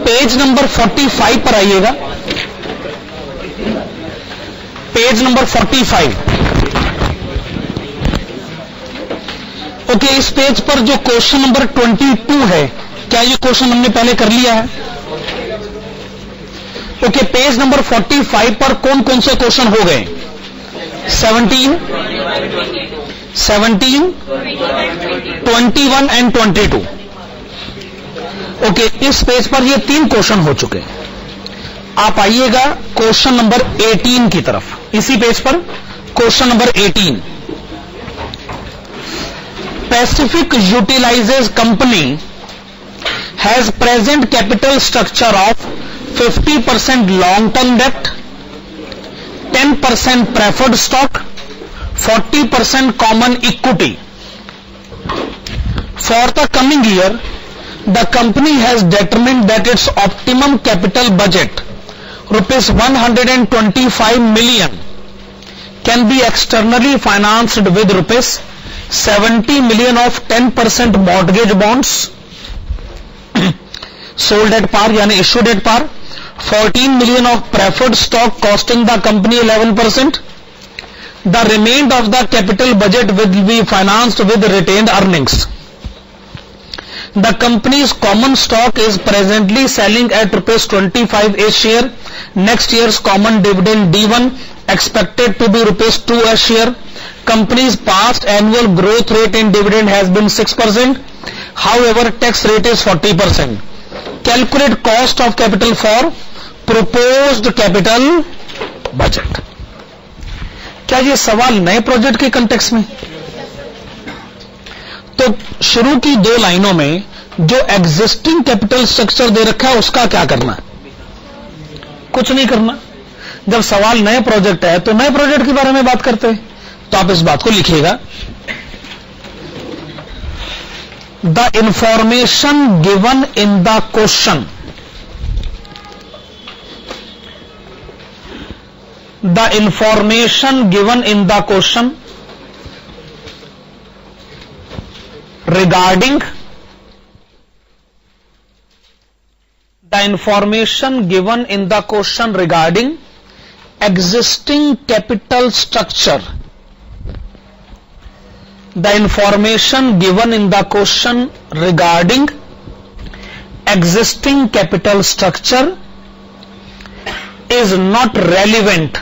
Page number 45 पर आइएगा, page number 45। Okay, इस पेज पर जो क्वेश्चन नंबर 22 है, क्या ये क्वेश्चन हमने पहले कर लिया है? ओके, पेज नंबर 45 पर कौन कौन से क्वेश्चन हो गए? 17, 21 एंड 22। ओके, इस पेज पर ये 3 क्वेश्चन हो चुके हैं। आप आइएगा क्वेश्चन नंबर 18 की तरफ। इसी पेज पर question number 18। Pacific Utilizes Company has present capital structure of 50% long-term debt, 10% preferred stock, 40% common equity. For the coming year, the company has determined that its optimum capital budget, rupees 125 million, can be externally financed with rupees 70 million of 10% mortgage bonds sold at par यानी issued at par, 14 million of preferred stock costing the company 11%. The remainder of the capital budget will be financed with retained earnings. The company's common stock is presently selling at rupees 25 a share. Next year's common dividend D1 expected to be rupees 2 a share. Company's past annual growth rate in dividend has been 6%. However, tax rate is 40%. Calculate cost of capital for proposed capital budget. क्या ये सवाल नए project के context में? तो शुरू की 2 लाइनों में जो एग्जिस्टिंग कैपिटल स्ट्रक्चर दे रखा है उसका क्या करना है? कुछ नहीं करना। जब सवाल नए प्रोजेक्ट है तो नए प्रोजेक्ट के बारे में बात करते हैं, तो आप इस बात को लिखिएगा। The information given in the question, the information given in the question regarding the information given in the question regarding existing capital structure, the information given in the question regarding existing capital structure is not relevant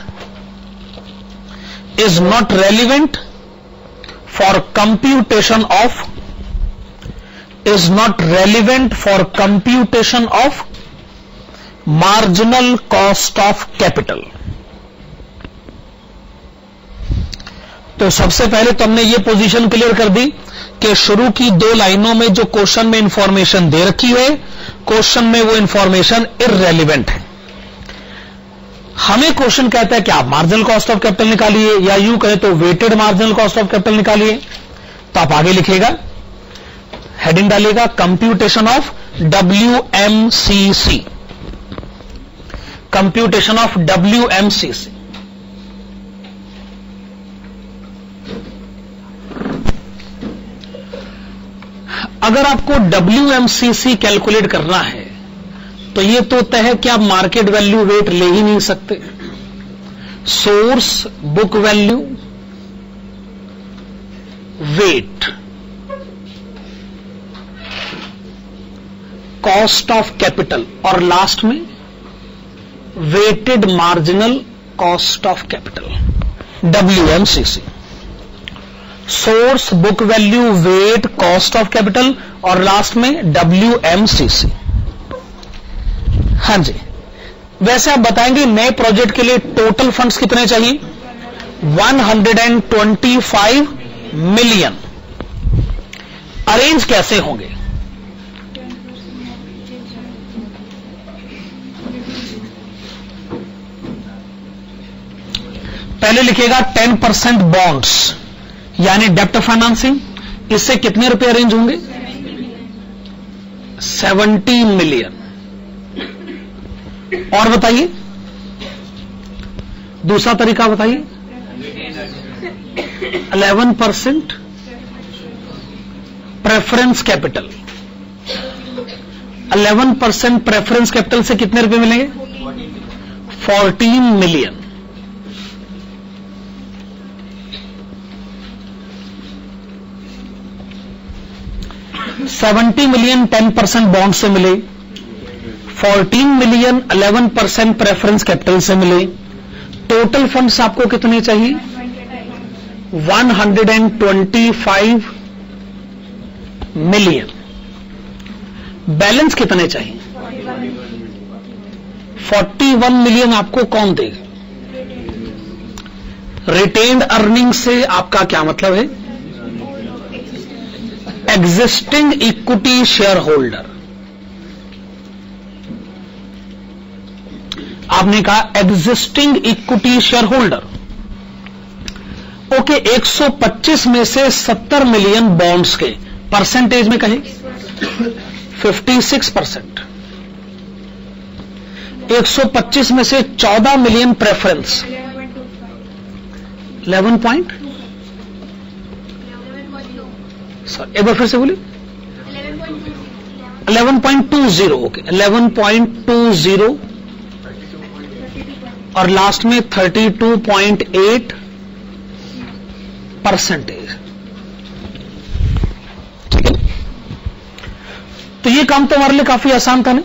for computation of marginal cost of capital. तो सबसे पहले तो हमने ये position clear कर दी कि शुरू की 2 लाइनों में जो क्वेश्चन में इंफॉर्मेशन दे रखी है, क्वेश्चन में वो इंफॉर्मेशन इररेलेवेंट है। हमें क्वेश्चन कहता है कि आप मार्जिनल कॉस्ट ऑफ कैपिटल निकालिए, या यूं कहें तो weighted marginal cost of capital निकालिए। तो आप आगे लिखिएगा, हेडिंग डालिएगा computation of WMCC, computation of WMCC। अगर आपको WMCC कैलकुलेट करना है तो यह तो तय है कि आप मार्केट वैल्यू वेट ले ही नहीं सकते। Source book value weight cost of capital और लास्ट में weighted marginal cost of capital, WMCC। Source book value weight cost of capital और लास्ट में WMCC। हां जी, वैसे आप बताएंगे नए प्रोजेक्ट के लिए टोटल फंड्स कितने चाहिए? 125 मिलियन। अरेंज कैसे होंगे? पहले लिखिएगा 10% बॉन्ड्स यानी डेप्ट फाइनेंसिंग, इससे कितने रुपए अरेंज होंगे? 70 मिलियन। और बताइए दूसरा तरीका बताइए। 11% प्रेफरेंस कैपिटल 11% प्रेफरेंस कैपिटल से कितने रुपए मिलेंगे? 14 मिलियन। $70 मिलियन 10% बॉन्ड से मिले, 14 मिलियन 11% प्रेफरेंस कैपिटल से मिले। टोटल फंड्स आपको कितने चाहिए? 125 मिलियन। बैलेंस कितने चाहिए? 41 मिलियन आपको कौन देगा? रिटेन्ड अर्निंग से आपका क्या मतलब है? Existing equity share holder. आपने कहा existing equity share holder. Okay, 125 में से 70 मिलियन बॉन्ड्स के परसेंटेज में कहें 56%। 125 में से 14 मिलियन प्रेफरेंस 11 पॉइंट, सॉरी एक बार फिर से बोलिए। 11.20। ओके, 11.20 और लास्ट में 32.8 परसेंटेज। ठीक है, तो ये काम तो हमारे लिए काफी आसान था ना।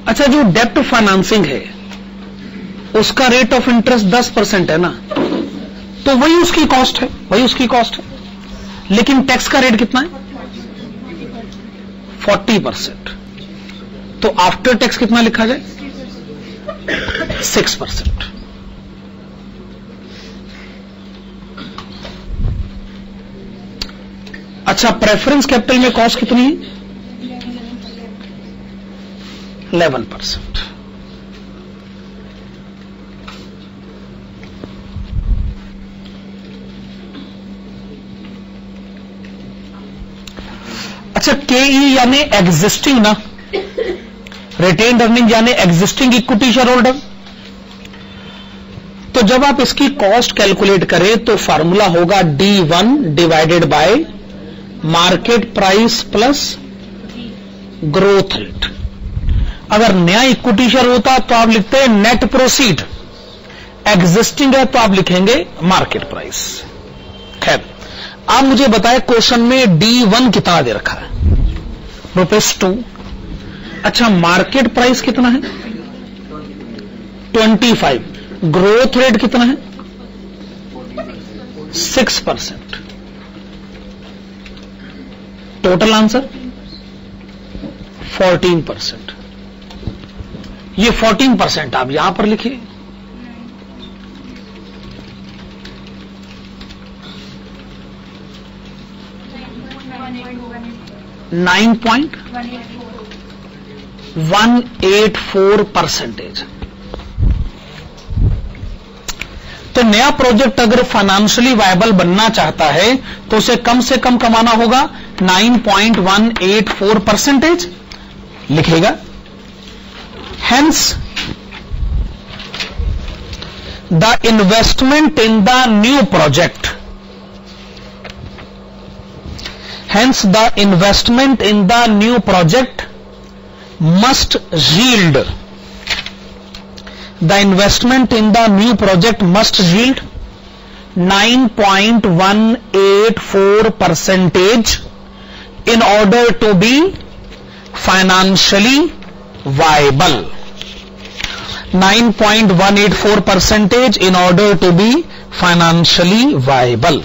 अच्छा, जो डेप्ट फाइनेंसिंग है उसका रेट ऑफ इंटरेस्ट 10% है ना, तो वही उसकी कॉस्ट है, लेकिन टैक्स का रेट कितना है? 40%। तो आफ्टर टैक्स कितना लिखा जाए? 6%। अच्छा, प्रेफरेंस कैपिटल में कॉस्ट कितनी है? 11%। अच्छा, केई यानी एग्जिस्टिंग ना, रिटेन्ड अर्निंग यानी एग्जिस्टिंग इक्विटी शेयर होल्डर। तो जब आप इसकी कॉस्ट कैलकुलेट करें तो फार्मूला होगा D1 divided by market price plus growth rate. अगर नया इक्विटी शेयर होता तो आप लिखते हैं नेट प्रोसीड, एग्जिस्टिंग है तो आप लिखेंगे मार्केट प्राइस। खैर, आप मुझे बताएं क्वेश्चन में D1 कितना दे रखा है? ₹2। अच्छा, मार्केट प्राइस कितना है? 25। ग्रोथ रेट कितना है? 6%। Total answer 14%। ये 14% आप यहां पर लिखिए। 9.184%। तो नया प्रोजेक्ट अगर फाइनेंशियली वायबल बनना चाहता है तो उसे कम से कम कमाना होगा 9.184% लिखेगा। Hence the investment in the new project, hence the investment in the new project must yield, the investment in the new project must yield 9.184% in order to be financially viable. 9.184% in order to be financially viable.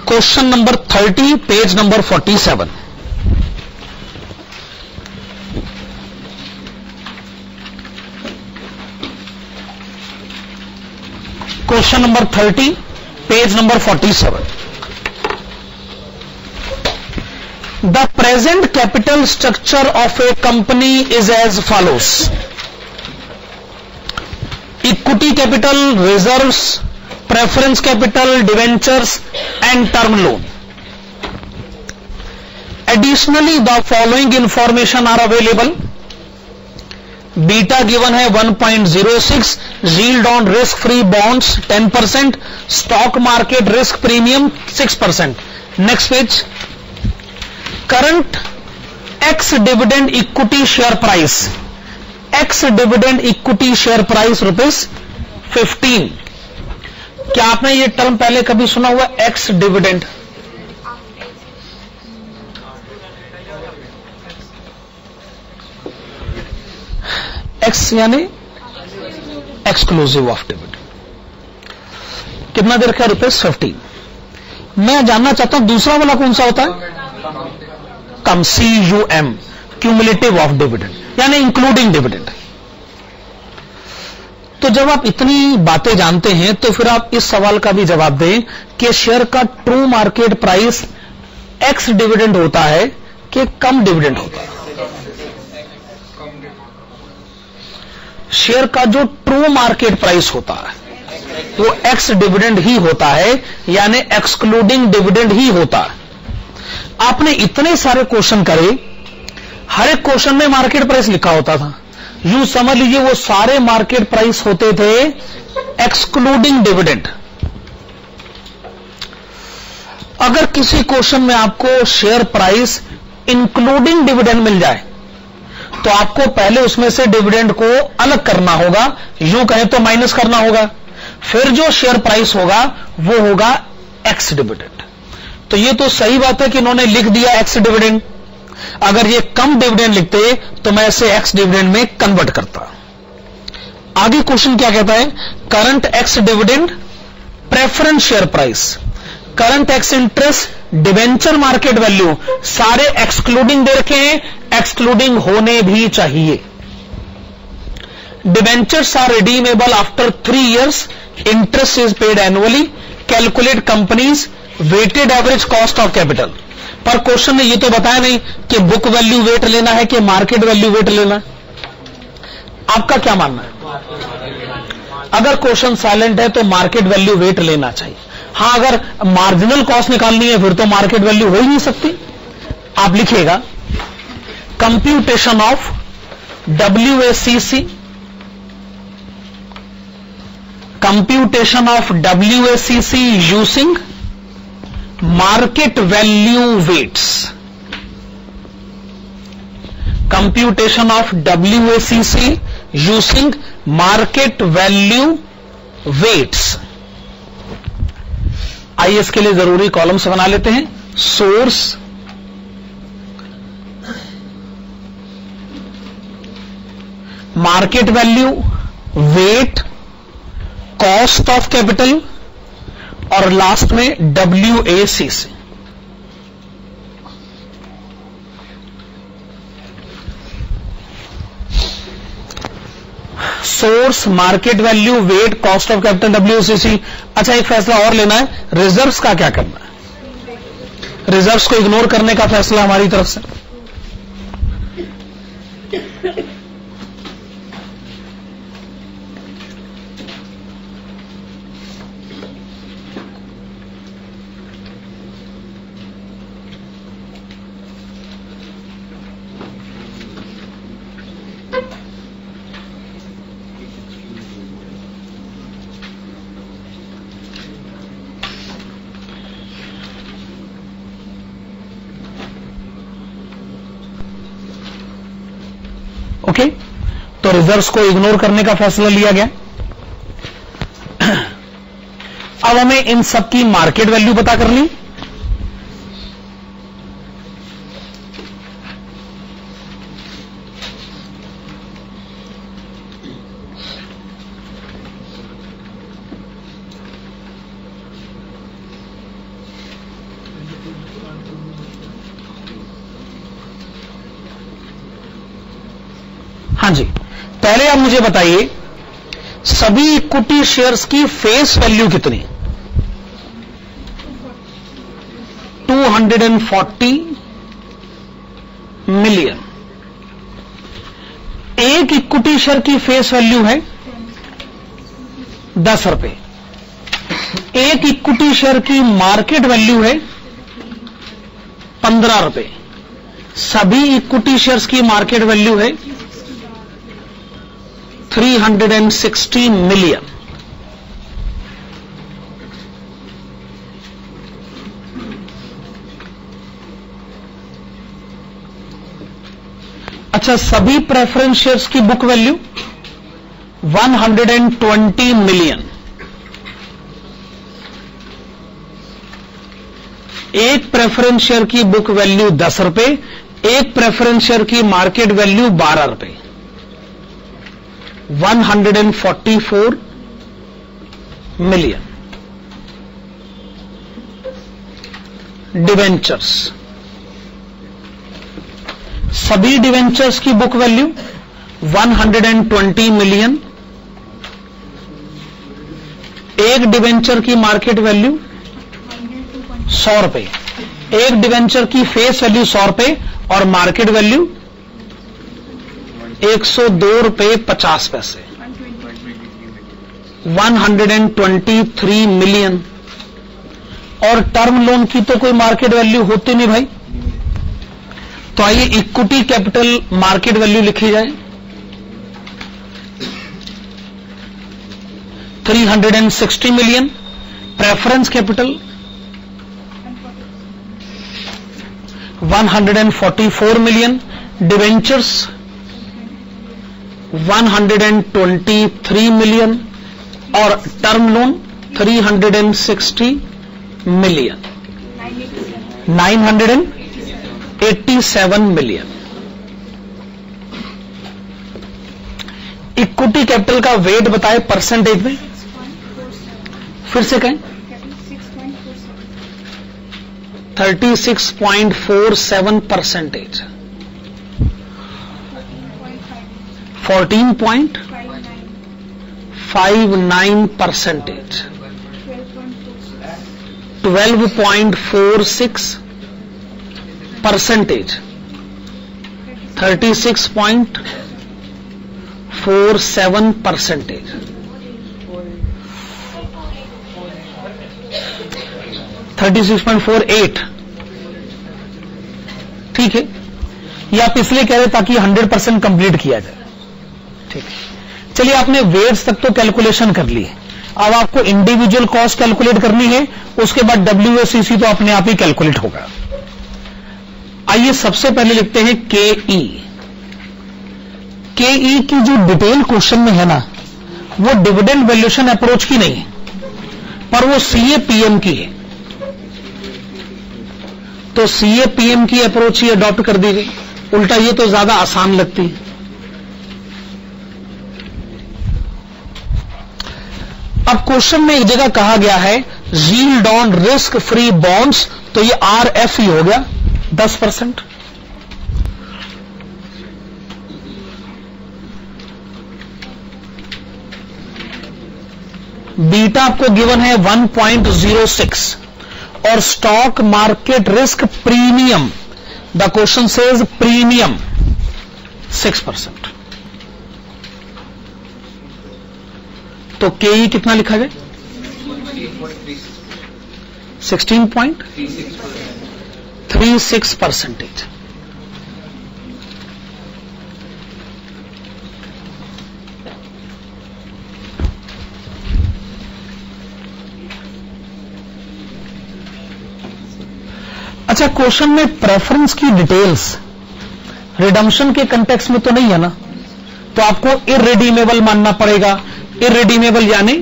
Question number 30, page number 47। Question number 30, page number 47। The present capital structure of a company is as follows: equity capital, reserves, preference capital, debentures and term loan. Additionally, the following information are available: beta given है 1.06, yield on risk free bonds 10%, stock market risk premium 6%. Next page. Current ex dividend equity share price, x dividend equity share price ₹15. क्या आपने ये term पहले कभी सुना हुआ, x dividend? X यानी exclusive of dividend. कितना दे रखा है? ₹15. मैं जानना चाहता हूं दूसरा वाला कौन सा होता है? कम, CUM, क्यूमुलेटिव ऑफ डिविडेंड, यानी इंक्लूडिंग डिविडेंड. तो जब आप इतनी बातें जानते हैं तो फिर आप इस सवाल का भी जवाब दें कि शेयर का true market price x dividend होता है कि कम डिविडेंड होता है? शेयर का जो ट्रू मार्केट प्राइस होता है वो एक्स डिविडेंड ही होता है, यानी एक्सक्लूडिंग डिविडेंड ही होता है. आपने इतने सारे क्वेश्चन करे, हर एक क्वेश्चन में मार्केट प्राइस लिखा होता था. यूं समझ लीजिए वो सारे मार्केट प्राइस होते थे एक्सक्लूडिंग डिविडेंड. अगर किसी क्वेश्चन में आपको शेयर प्राइस इंक्लूडिंग डिविडेंड मिल जाए तो आपको पहले उसमें से डिविडेंड को अलग करना होगा, यूं कहें तो माइनस करना होगा. फिर जो शेयर प्राइस होगा वो होगा एक्स डिविडेंड. तो ये तो सही बात है कि इन्होंने लिख दिया एक्स डिविडेंड. अगर ये कम डिविडेंड लिखते तो मैं इसे एक्स डिविडेंड में कन्वर्ट करता. आगे क्वेश्चन क्या कहता है? Current ex dividend, preference share price, current ex interest, debenture market value, सारे एक्सक्लूडिंग दे रखे हैं, एक्सक्लूडिंग होने भी चाहिए. Debentures are redeemable after 3 years, interest is paid annually, calculate companies weighted average cost of capital. पर क्वेश्चन ने ये तो बताया नहीं कि बुक वैल्यू वेट लेना है कि मार्केट वैल्यू वेट लेना है. आपका क्या मानना है? अगर क्वेश्चन साइलेंट है तो मार्केट वैल्यू वेट लेना चाहिए. हां, अगर मार्जिनल कॉस्ट निकालनी है फिर तो मार्केट वैल्यू हो ही नहीं सकती. आप लिखिएगा computation of WACC, computation of WACC using market value weights. Computation of WACC using market value weights. आइए इसके लिए जरूरी कॉलम्स बना लेते हैं. Source, market value, weight, cost of capital और लास्ट में WACC. Source, market value, weight, cost of capital, WACC. अच्छा, एक फैसला और लेना है, रिजर्व्स का क्या करना है? रिजर्व्स को इग्नोर करने का फैसला हमारी तरफ से. ओके, तो रिजर्व्स को इग्नोर करने का फैसला लिया गया. अब हमें इन सब की मार्केट वैल्यू पता करनी. हाँ जी, पहले आप मुझे बताइए सभी इक्विटी शेयर्स की फेस वैल्यू कितनी? 240 मिलियन. एक इक्विटी शेयर की फेस वैल्यू है 10 रुपए. एक इक्विटी शेयर की मार्केट वैल्यू है 15 रुपए. सभी इक्विटी शेयर्स की मार्केट वैल्यू है 360 million. अच्छा, सभी प्रेफरेंस शेयर्स की बुक वैल्यू 120 मिलियन। एक प्रेफरेंस शेयर की बुक वैल्यू 10 रुपए, एक प्रेफरेंस शेयर की मार्केट वैल्यू 12 रुपए। 144 मिलियन। डिवेंचर्स, सभी डिवेंचर्स की बुक वैल्यू 120 मिलियन। एक डिवेंचर की मार्केट वैल्यू 100 रुपए, एक डिवेंचर की फेस वैल्यू 100 रुपए और मार्केट वैल्यू 102 रुपए 50 पैसे। 123 मिलियन। और टर्म लोन की तो कोई मार्केट वैल्यू होती नहीं भाई, तो आइए इक्विटी कैपिटल मार्केट वैल्यू लिखी जाए 360 million. Preference capital 144 million. Debentures 123 million और term loan 360 million. 987 million. Equity capital का वेट बताए परसेंटेज में, फिर से कहें 36.47 परसेंटेज। 14.59 परसेंटेज। 12.46 परसेंटेज। 36.47 परसेंटेज। 36.48। ठीक है, ये आप इसलिए कह रहे ताकि 100% कंप्लीट किया जाए। ठीक है, चलिए आपने वेट्स तक तो कैलकुलेशन कर ली है, अब आपको इंडिविजुअल कॉस्ट कैलकुलेट करनी है, उसके बाद WACC तो अपने आप ही कैलकुलेट होगा। आइए सबसे पहले लिखते हैं KE। KE की जो डिटेल क्वेश्चन में है ना, वो डिविडेंड वैल्यूएशन अप्रोच की नहीं है, पर वो CAPM की है, तो CAPM की अप्रोच ही अडॉप्ट कर दी गई। उल्टा ये तो ज्यादा आसान लगती है। अब क्वेश्चन में एक जगह कहा गया है yield on risk free bonds, तो ये RF ही हो गया 10%। बीटा आपको गिवन है 1.06 और stock market risk premium, the question says premium 6%। तो KE कितना लिखा जाए 16.36 परसेंटेज। अच्छा, क्वेश्चन में प्रेफरेंस की डिटेल्स रिडम्पशन के कंटेक्स्ट में तो नहीं है ना, तो आपको इररिडीमेबल मानना पड़ेगा। इररिडीमेबल यानी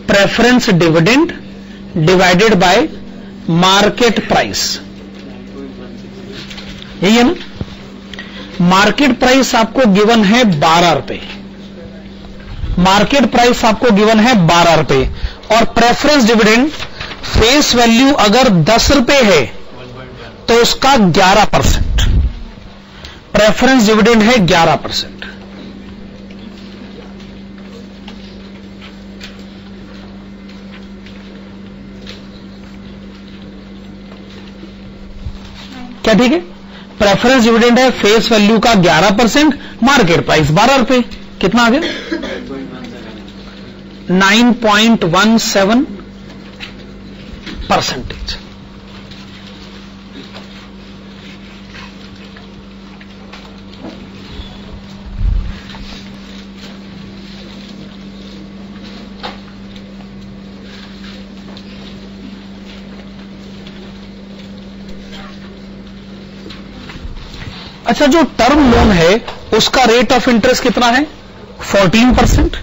preference dividend divided by market price, यही है ना। मार्केट प्राइस आपको गिवन है 12 रुपए, मार्केट प्राइस आपको गिवन है 12 रुपए और प्रेफरेंस डिविडेंड फेस वैल्यू अगर 10 रुपए है तो उसका 11%। प्रेफरेंस डिविडेंड है 11%। क्या ठीक है, प्रेफरेंस डिविडेंड है फेस वैल्यू का 11%, मार्केट प्राइस 12 रुपए, कितना आ गया 9.17 परसेंटेज। अच्छा, जो टर्म लोन है उसका रेट ऑफ इंटरेस्ट कितना है? 14%,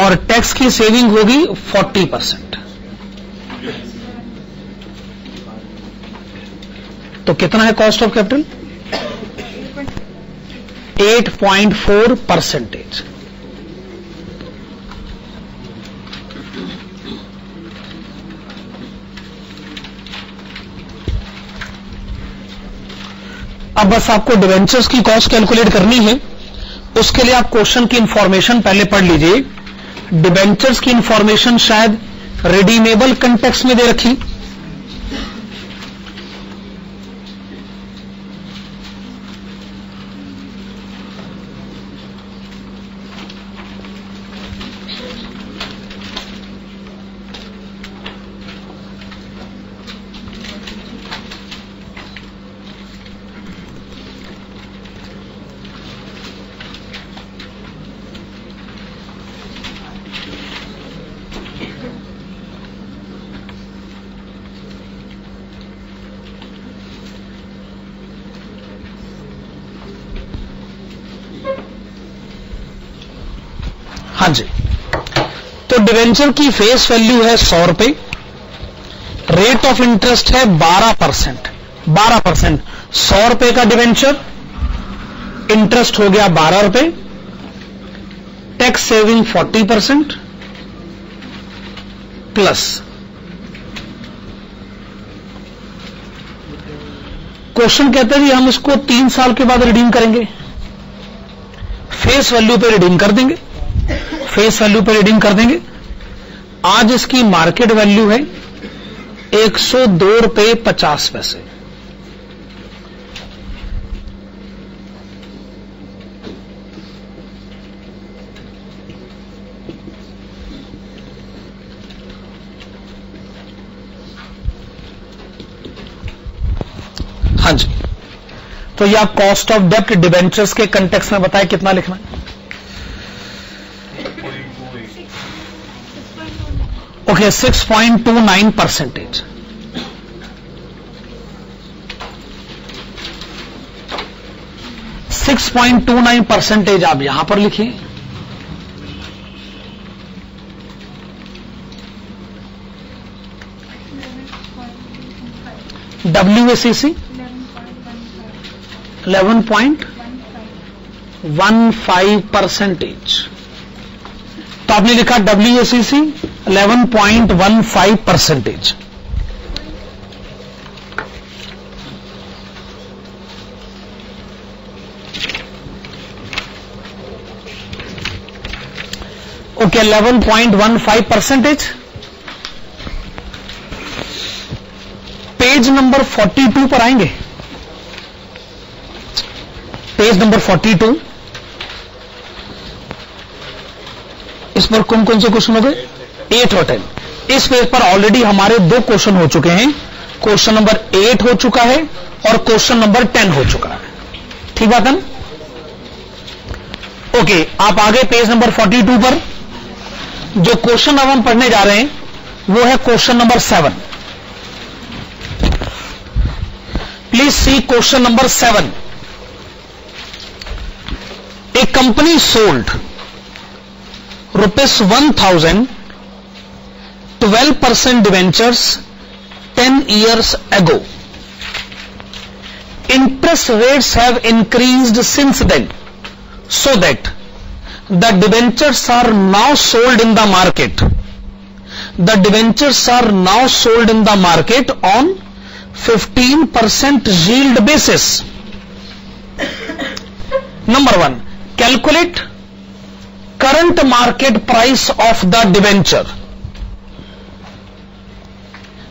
और टैक्स की सेविंग होगी 40%। तो कितना है कॉस्ट ऑफ कैपिटल? 8.4%। अब बस आपको डिवेंचर्स की कॉस्ट कैलकुलेट करनी है। उसके लिए आप क्वेश्चन की इंफॉर्मेशन पहले पढ़ लीजिए। डिवेंचर्स की इंफॉर्मेशन शायद रिडीमेबल कंटेक्स्ट में दे रखी। हाँ जी, तो डिवेंचर की फेस वैल्यू है 100 रुपए, रेट ऑफ इंटरेस्ट है 12%। 12%, 100 रुपए का डिवेंचर, इंटरेस्ट हो गया 12 रुपए, टैक्स सेविंग 40% प्लस क्वेश्चन कहते हैं कि हम इसको 3 साल के बाद रिडीम करेंगे, फेस वैल्यू पे रिडीम कर देंगे। फेस वैल्यू पे रिडीम कर देंगे। आज इसकी मार्केट वैल्यू है 102 रुपए 50 पैसे। हाँ जी, तो यह कॉस्ट ऑफ डेप्ट डिबेंचर्स के कंटेक्स्ट में बताए कितना लिखना है। ओके, 6.29%। 6.29% आप यहां पर लिखिए। WACC 11.15%। तो आपने लिखा WACC 11.15%। ओके, 11.15%। पेज नंबर 42 पर आएंगे। पेज नंबर 42, इस पर कौन कौन से क्वेश्चन हो गए? 8 और 10। इस पेज पर ऑलरेडी हमारे 2 क्वेश्चन हो चुके हैं। क्वेश्चन नंबर 8 हो चुका है और क्वेश्चन नंबर 10 हो चुका है। ठीक बात है? ओके, आप आगे पेज नंबर 42 पर जो क्वेश्चन अब हम पढ़ने जा रहे हैं वो है question number 7। Please see question number 7। A company sold ₹1,000 12% debentures 10 years ago. Interest rates have increased since then, so that the debentures are now sold in the market. The debentures are now sold in the market on 15% yield basis. Number 1, calculate current market price of the debenture.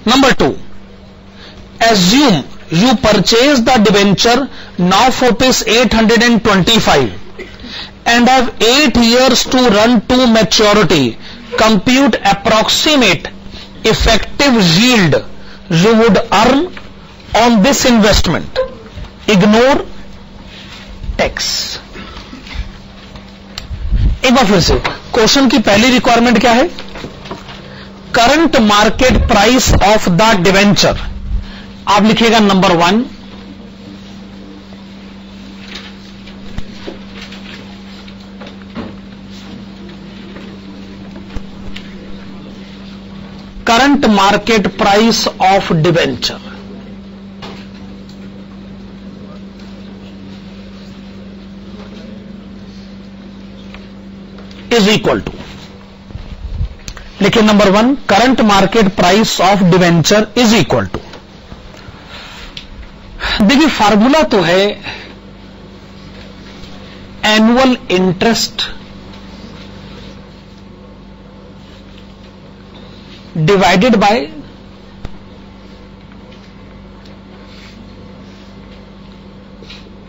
Number 2, assume you purchase the debenture now for ₹825 and have 8 years to run to maturity. Compute approximate effective yield you would earn on this investment. Ignore tax. एक बार फिर से, question की पहली requirement क्या है? Current market price of the debenture. आप लिखिएगा number 1, current market price of debenture is equal to, लेकिन number 1 current market price of debenture is equal to, देखिए फार्मूला तो है annual interest divided by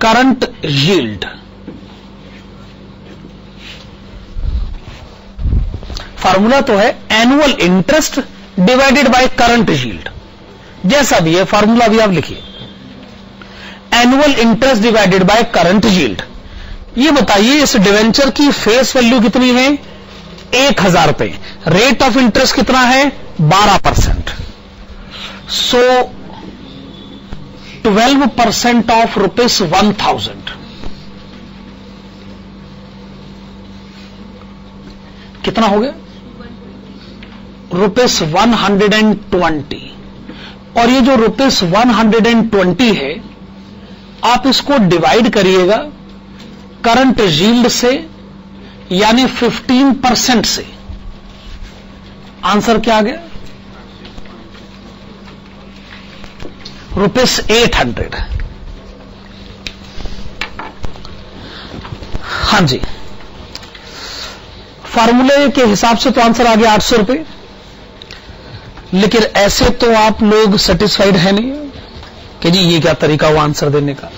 current yield. Formula तो है annual interest divided by current yield, जैसा भी है formula भी आप लिखिए, annual interest divided by current yield. ये बताइए इस डिवेंचर की फेस वैल्यू कितनी है? 1000 रुपए। रेट ऑफ इंटरेस्ट कितना है? 12%। सो 12% ऑफ ₹1000 कितना हो गया? ₹120। और ये जो ₹120 है, आप इसको डिवाइड करिएगा करंट यील्ड से, यानी 15% से। आंसर क्या आ गया? ₹800। हां जी, फार्मूले के हिसाब से तो आंसर आ गया 800 रुपए, लेकिन ऐसे तो आप लोग सेटिस्फाइड है नहीं कि जी ये क्या तरीका हुआ आंसर देने का।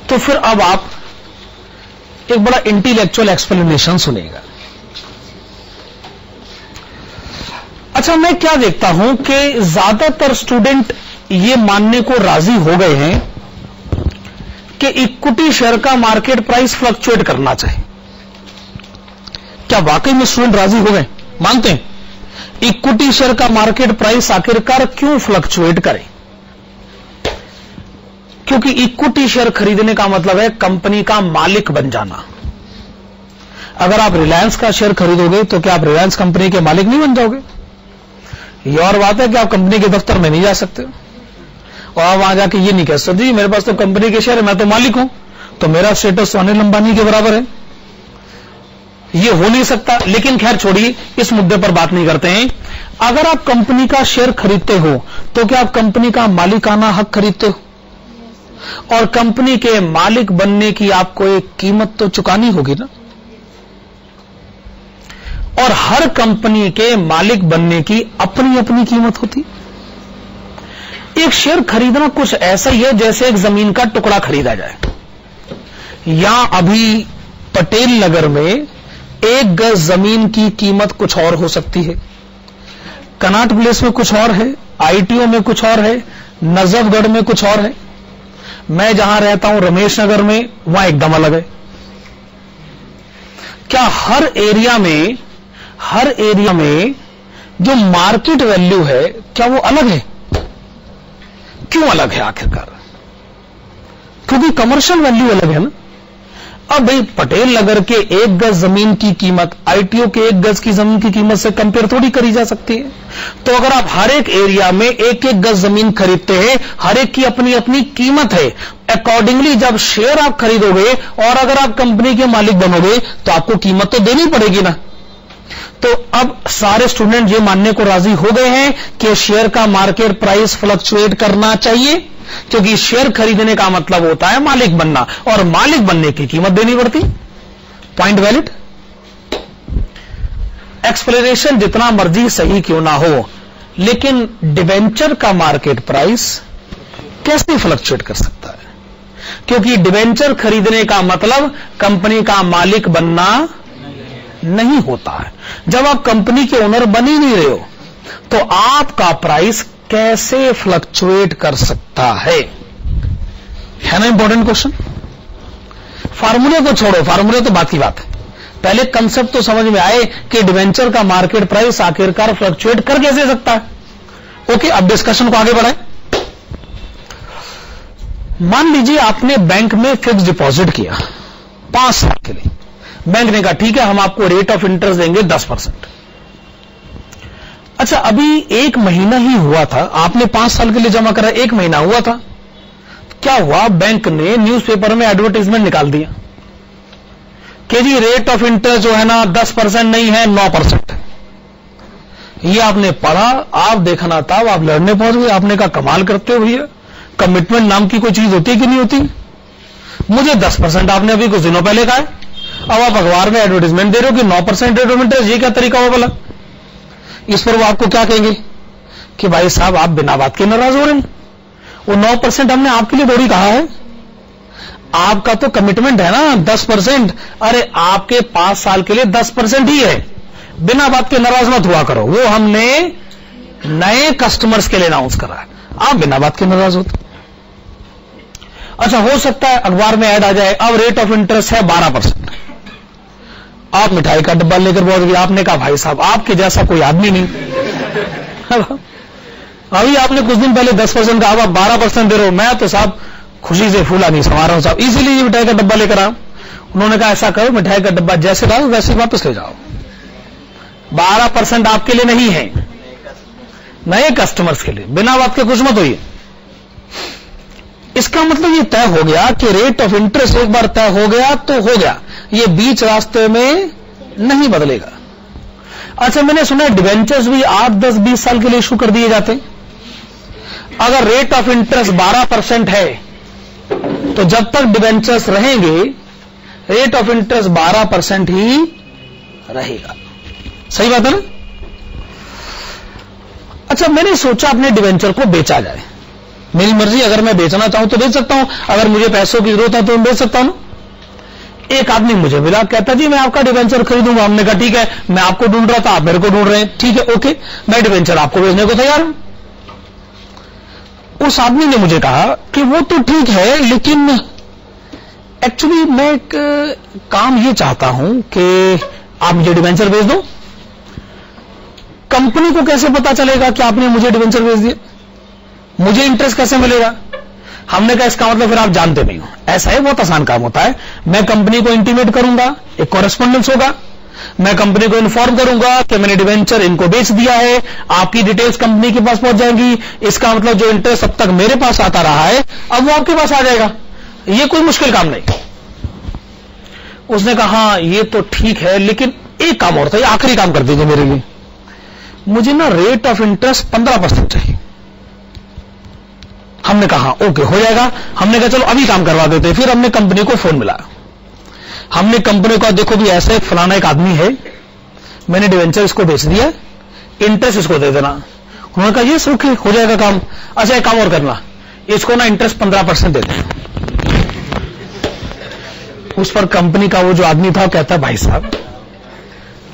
तो फिर अब आप एक बड़ा इंटेलेक्चुअल एक्सप्लेनेशन सुनेगा। अच्छा, मैं क्या देखता हूं कि ज्यादातर स्टूडेंट ये मानने को राजी हो गए हैं कि इक्विटी शेयर का मार्केट प्राइस फ्लक्चुएट करना चाहिए। क्या वाकई में स्टूडेंट राजी हो गए? मानते हैं इक्विटी शेयर का मार्केट प्राइस आखिरकार क्यों फ्लक्चुएट करे? क्योंकि इक्विटी शेयर खरीदने का मतलब है कंपनी का मालिक बन जाना। अगर आप रिलायंस का शेयर खरीदोगे तो क्या आप रिलायंस कंपनी के मालिक नहीं बन जाओगे? ये और बात है कि आप कंपनी के दफ्तर में नहीं जा सकते और आप वहां जाके ये नहीं कह सकते जी मेरे पास तो कंपनी के शेयर है, मैं तो मालिक हूं, तो मेरा स्टेटस अनिल अंबानी के बराबर है। ये हो नहीं सकता। लेकिन खैर छोड़िए, इस मुद्दे पर बात नहीं करते हैं। अगर आप कंपनी का शेयर खरीदते हो तो क्या आप कंपनी का मालिकाना हक खरीदते हो? और कंपनी के मालिक बनने की आपको एक कीमत तो चुकानी होगी ना। और हर कंपनी के मालिक बनने की अपनी अपनी कीमत होती। एक शेयर खरीदना कुछ ऐसा ही है जैसे एक जमीन का टुकड़ा खरीदा जाए। यहां अभी पटेल नगर में 1 गज जमीन की कीमत कुछ और हो सकती है, कनाट प्लेस में कुछ और है, आईटीओ में कुछ और है, नजफगढ़ में कुछ और है। मैं जहां रहता हूं रमेश नगर में, वहां एकदम अलग है। क्या हर एरिया में जो मार्केट वैल्यू है क्या वो अलग है? क्यों अलग है आखिरकार? क्योंकि कमर्शियल वैल्यू अलग है ना। अब भाई पटेल नगर के 1 गज जमीन की कीमत आईटीओ के 1 गज की जमीन की कीमत से कंपेयर थोड़ी करी जा सकती है। तो अगर आप हर एक एरिया में 1-1 गज जमीन खरीदते हैं, हर एक की अपनी अपनी कीमत है। अकॉर्डिंगली जब शेयर आप खरीदोगे और अगर आप कंपनी के मालिक बनोगे तो आपको कीमत तो देनी पड़ेगी ना। तो अब सारे स्टूडेंट ये मानने को राजी हो गए हैं कि शेयर का मार्केट प्राइस फ्लक्चुएट करना चाहिए, क्योंकि शेयर खरीदने का मतलब होता है मालिक बनना, और मालिक बनने की कीमत देनी पड़ती। Point valid. एक्सप्लेनेशन जितना मर्जी सही क्यों ना हो, लेकिन डिवेंचर का मार्केट प्राइस कैसे फ्लक्चुएट कर सकता है? क्योंकि डिवेंचर खरीदने का मतलब कंपनी का मालिक बनना नहीं होता है। जब आप कंपनी के ओनर बन ही नहीं रहे हो तो आपका प्राइस कैसे फ्लक्चुएट कर सकता है ना? Important question. फार्मूले को छोड़ो, फार्मूले तो बात की बात है। पहले कंसेप्ट तो समझ में आए कि डिवेंचर का मार्केट प्राइस आखिरकार फ्लक्चुएट कर कैसे सकता है। ओके, अब डिस्कशन को आगे बढ़ाएं। मान लीजिए आपने बैंक में फिक्स डिपॉजिट किया 5 साल के लिए। बैंक ने कहा ठीक है, हम आपको रेट ऑफ इंटरेस्ट देंगे 10%। अच्छा, अभी 1 महीना ही हुआ था, आपने 5 साल के लिए जमा करा, 1 महीना हुआ था, क्या हुआ, बैंक ने न्यूज़पेपर में एडवर्टाइजमेंट निकाल दिया कि जी रेट ऑफ इंटरेस्ट जो है ना 10% नहीं है, 9% है। ये आपने पढ़ा, आप देखना था, आप लड़ने पहुंच गए। आपने कहा कमाल करते हो भैया, कमिटमेंट नाम की कोई चीज होती है कि नहीं होती? मुझे 10% आपने अभी कुछ दिनों पहले कहा है, अब आप अखबार में एडवर्टाइजमेंट दे रहे हो कि 9% रेट ऑफ इंटरेस्ट। ये क्या तरीका हुआ बोला? इस पर वो आपको क्या कहेंगे कि भाई साहब आप बिना बात के नाराज हो रहे हैं, वो 9% हमने आपके लिए थोड़ी कहा है, आपका तो कमिटमेंट है ना 10%। अरे आपके 5 साल के लिए 10% ही है, बिना बात के नाराज मत हुआ करो। वो हमने नए कस्टमर्स के लिए अनाउंस करा है, आप बिना बात के नाराज होते। अच्छा, हो सकता है अखबार में ऐड आ जाए, अब रेट ऑफ इंटरेस्ट है 12%। आप मिठाई का डब्बा लेकर पहुंच गए, आपने कहा भाई साहब आपके जैसा कोई आदमी नहीं। अभी आपने कुछ दिन पहले 10% का, अब आप 12% दे रहे हो। मैं तो साहब खुशी से फूला नहीं समा रहा हूं साहब, इसीलिए ये मिठाई का डब्बा लेकर आओ। उन्होंने कहा ऐसा करो, मिठाई का डब्बा जैसे लाओ वैसे वापस ले जाओ। 12% आपके लिए नहीं है, नए कस्टमर्स के लिए। बिना बात के कुछ मत होइए। इसका मतलब ये तय हो गया कि रेट ऑफ इंटरेस्ट एक बार तय हो गया तो हो गया, ये बीच रास्ते में नहीं बदलेगा। अच्छा, मैंने सुना है डिवेंचर्स भी 8, 10, 20 साल के लिए इशू कर दिए जाते। अगर रेट ऑफ इंटरेस्ट 12% है तो जब तक डिवेंचर्स रहेंगे रेट ऑफ इंटरेस्ट 12% ही रहेगा। सही बात है ना? अच्छा, मैंने सोचा अपने डिवेंचर को बेचा जाए। मेरी मर्जी, अगर मैं बेचना चाहूं तो बेच सकता हूं, अगर मुझे पैसों की जरूरत है तो मैं बेच सकता हूं। एक आदमी मुझे मिला, कहता जी मैं आपका डिवेंचर खरीदूंगा। हमने कहा ठीक है, मैं आपको ढूंढ रहा था, आप मेरे को ढूंढ रहे हैं, ठीक है ओके, मैं डिवेंचर आपको बेचने को तैयार हूं। उस आदमी ने मुझे कहा कि वो तो ठीक है, लेकिन एक्चुअली मैं एक काम ये चाहता हूं कि आप मुझे डिवेंचर बेच दो। कंपनी को कैसे पता चलेगा कि आपने मुझे डिवेंचर बेच दिया? मुझे इंटरेस्ट कैसे मिलेगा? हमने कहा इसका मतलब फिर आप जानते नहीं हो। ऐसा है, बहुत आसान काम होता है। मैं कंपनी को इंटीमेट करूंगा, एक कॉरेस्पॉन्डेंस होगा, मैं कंपनी को इन्फॉर्म करूंगा कि मैंने डिवेंचर इनको बेच दिया है, आपकी डिटेल्स कंपनी के पास पहुंच जाएंगी। इसका मतलब जो इंटरेस्ट अब तक मेरे पास आता रहा है अब वो आपके पास आ जाएगा। ये कोई मुश्किल काम नहीं। उसने कहा हाँ ये तो ठीक है, लेकिन एक काम और था, ये आखिरी काम कर दीजिए मेरे लिए, मुझे ना रेट ऑफ इंटरेस्ट 15% चाहिए। हमने कहा ओके हो जाएगा। हमने कहा चलो अभी काम करवा देते। फिर हमने कंपनी को फोन मिला, हमने कंपनी को देखो भी ऐसे फलाना एक आदमी है, मैंने डिवेंचर इसको बेच दिया, इंटरेस्ट इसको दे देना। उन्होंने कहा ये सुख हो जाएगा काम। अच्छा एक काम और करना, इसको ना इंटरेस्ट 15% दे देना। उस पर कंपनी का वो जो आदमी था कहता भाई साहब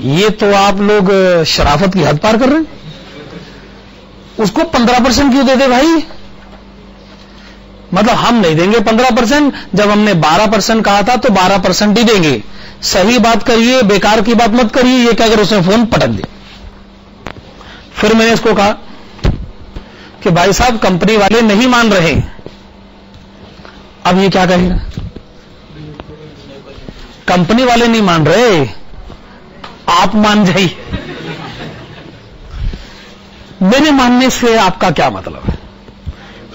ये तो आप लोग शराफत की हद पार कर रहे हैं, उसको 15% क्यों दे दे भाई? मतलब हम नहीं देंगे 15%, जब हमने 12% कहा था तो 12% ही देंगे। सही बात करिए, बेकार की बात मत करिए। ये क्या कर उसने फोन पटक दिया। फिर मैंने इसको कहा कि भाई साहब कंपनी वाले नहीं मान रहे, अब ये क्या कहेगा? कंपनी वाले नहीं मान रहे, आप मान जाइए। मेरे मानने से आपका क्या मतलब है?